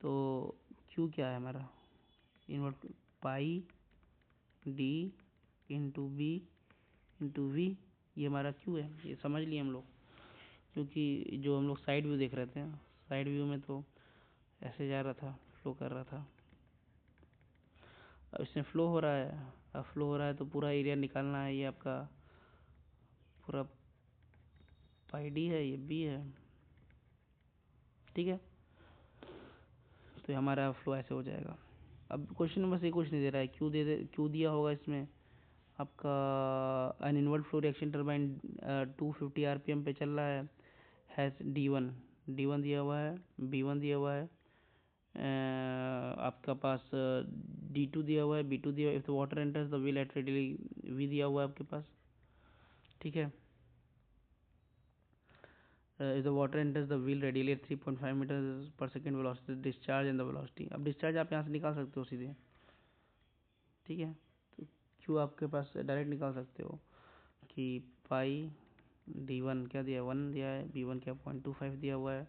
तो क्यू क्या है हमारा, invert pi D into B into V, ये हमारा क्यू है। ये समझ लिए हम लोग, क्योंकि जो हम लोग साइड व्यू देख रहे थे, साइड व्यू में तो ऐसे जा रहा था, फ्लो कर रहा था। अब इसमें फ्लो हो रहा है, अब फ्लो हो रहा है तो पूरा एरिया निकालना है। ये आपका पूरा पाई डी है, ये बी है, ठीक है। तो हमारा फ्लो ऐसे हो जाएगा। अब क्वेश्चन में बस ये कुछ नहीं दे रहा है, क्यू दिया होगा इसमें आपका an inward flow reaction turbine 250 RPM पे चल रहा है, हैज डी वन दिया हुआ है, बी1 दिया हुआ है, आपका पास डी2 दिया हुआ है, बी2 दिया हुआ है। If the water enters the wheel at radially V दिया हुआ है आपके पास, ठीक है। If the water enters the wheel radially at 3.5 metre per second velocity discharge and the velocity. अब डिस्चार्ज आप यहाँ से निकाल सकते हो सीधे, ठीक है। तो क्यू आपके पास डायरेक्ट निकाल सकते हो कि पाई डी1 क्या दिया है, 1 दिया है, बी1 क्या 0.25 दिया हुआ है,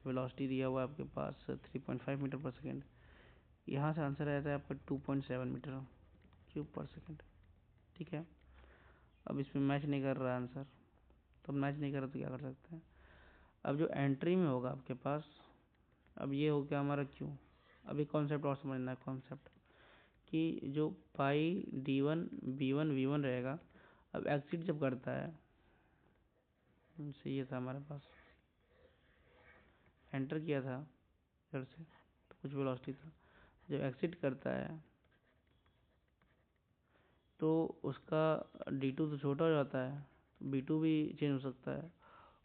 वेलोसिटी दिया हुआ है आपके पास 3.5 मीटर पर सेकेंड। यहाँ से आंसर आया था आपका 2.7 मीटर क्यूब पर सेकेंड, ठीक है। अब इसमें मैच नहीं कर रहा आंसर, तो मैच नहीं कर रहा तो क्या कर सकते हैं। अब जो एंट्री में होगा आपके पास, अब ये हो गया हमारा क्यू। अभी कॉन्सेप्ट और समझना है, कॉन्सेप्ट कि जो पाई डी1 बी1 वी1 रहेगा, अब एग्जिट जब करता है, ये था हमारे पास, एंटर किया था इधर से तो कुछ वेलोसिटी था, जब एग्जिट करता है तो उसका डी2 तो छोटा हो जाता है, तो बी2 भी चेंज हो सकता है,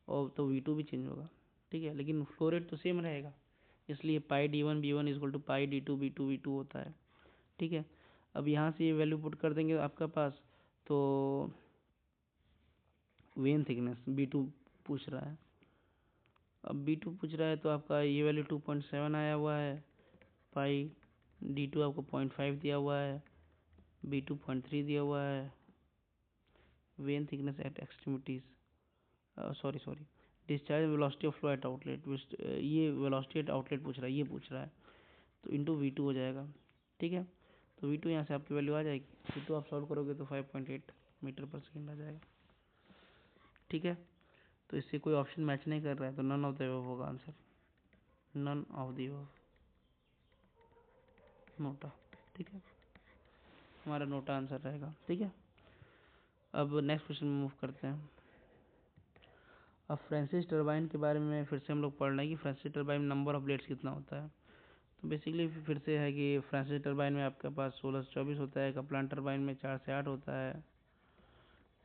और तो वी2 भी चेंज होगा, ठीक है। लेकिन फ्लो रेट तो सेम रहेगा, इसलिए पाई D1 B1 equal to pi D2 B2 V2 होता है। ठीक है, अब यहाँ से ये वैल्यू पुट कर देंगे आपका पास, तो वेन थिकनेस B2 पूछ रहा है। अब B2 पूछ रहा है तो आपका ये वैल्यू 2.7 आया हुआ है, पाई D2 आपको 0.5 दिया हुआ है, B2 0.3 दिया हुआ है। Vane thickness at extremities, sorry discharge velocity of flow at outlet, ये वेलोसिटी एट आउटलेट पूछ रहा है, ये पूछ रहा है, तो इंटू V2 हो जाएगा। ठीक है, तो V2 यहाँ से आपकी वैल्यू आ जाएगी, V2 आप सॉल्व करोगे तो 5.8 मीटर पर सेकेंड आ जाएगा। ठीक है, तो इससे कोई ऑप्शन मैच नहीं कर रहा है, तो नन ऑफ द अबव होगा answer, none of the above, NOTA. ठीक है, हमारा नोटा आंसर रहेगा। ठीक है, अब नेक्स्ट क्वेश्चन में मूव करते हैं। अब फ्रांसिस टरबाइन के बारे में फिर से हम लोग पढ़ रहे हैं कि फ्रांसिस टरबाइन में नंबर ऑफ ब्लेड्स कितना होता है। तो बेसिकली फिर से है कि फ्रांसिस टरबाइन में आपके पास 16 से 24 होता है, कप्लान टरबाइन में 4 से 8 होता है,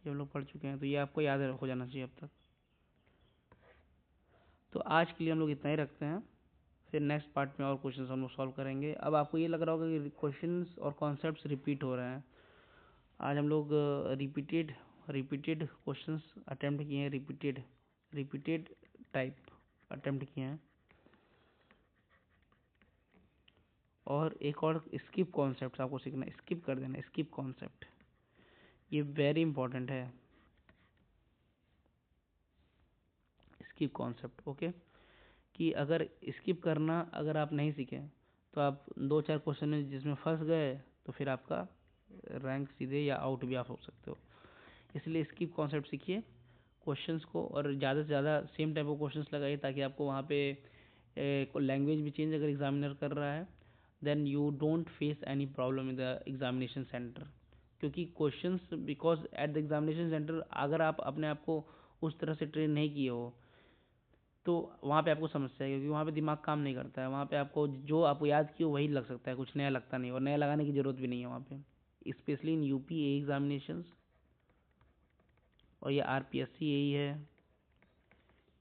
ये हम लोग पढ़ चुके हैं, तो ये आपको याद हो जाना चाहिए अब तक। तो आज के लिए हम लोग इतना ही रखते हैं, फिर नेक्स्ट पार्ट में और क्वेश्चंस हम लोग सॉल्व करेंगे। अब आपको ये लग रहा होगा कि क्वेश्चंस और कॉन्सेप्ट्स रिपीट हो रहे हैं। आज हम लोग रिपीटेड क्वेश्चंस अटेम्प्ट किए हैं, रिपीटेड टाइप अटेम्प्ट किए हैं, और एक और स्किप कॉन्सेप्ट आपको सीखना है, स्किप कर देना, स्किप कॉन्सेप्ट, ये वेरी इंपॉर्टेंट है, स्किप कॉन्सेप्ट। ओके, कि अगर स्किप करना अगर आप नहीं सीखें तो आप 2-4 क्वेश्चन में जिसमें फंस गए तो फिर आपका रैंक सीधे या आउट भी आप हो सकते हो। इसलिए स्किप कॉन्सेप्ट सीखिए क्वेश्चंस को, और ज़्यादा से ज़्यादा सेम टाइप ऑफ क्वेश्चंस लगाइए, ताकि आपको वहाँ पे लैंग्वेज भी चेंज अगर एग्जामिनर कर रहा है, then you don't face any problem in the examination centre. क्योंकि questions, because at the examination centre अगर आप अपने आप को उस तरह से ट्रेन नहीं किए हो तो वहाँ पे आपको समस्या है, क्योंकि वहाँ पे दिमाग काम नहीं करता है। वहाँ पे आपको जो आपको याद किया वही लग सकता है, कुछ नया लगता नहीं, और नया लगाने की जरूरत भी नहीं है वहाँ पे, स्पेशली इन यूपी एग्जामिनेशंस, और ये आरपीएससी यही है,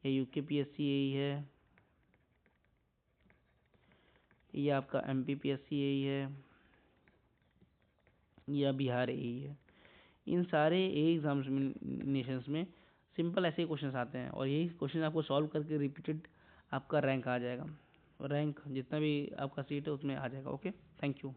ये यूकेपीएससी यही है, ये आपका एमपीपीएससी यही है, या बिहार यही है। इन सारे एग्जामिनेशंस में सिंपल ऐसे ही क्वेश्चन आते हैं, और यही क्वेश्चन आपको सॉल्व करके रिपीटेड आपका रैंक आ जाएगा, रैंक जितना भी आपका सीट है उसमें आ जाएगा। Okay, thank you.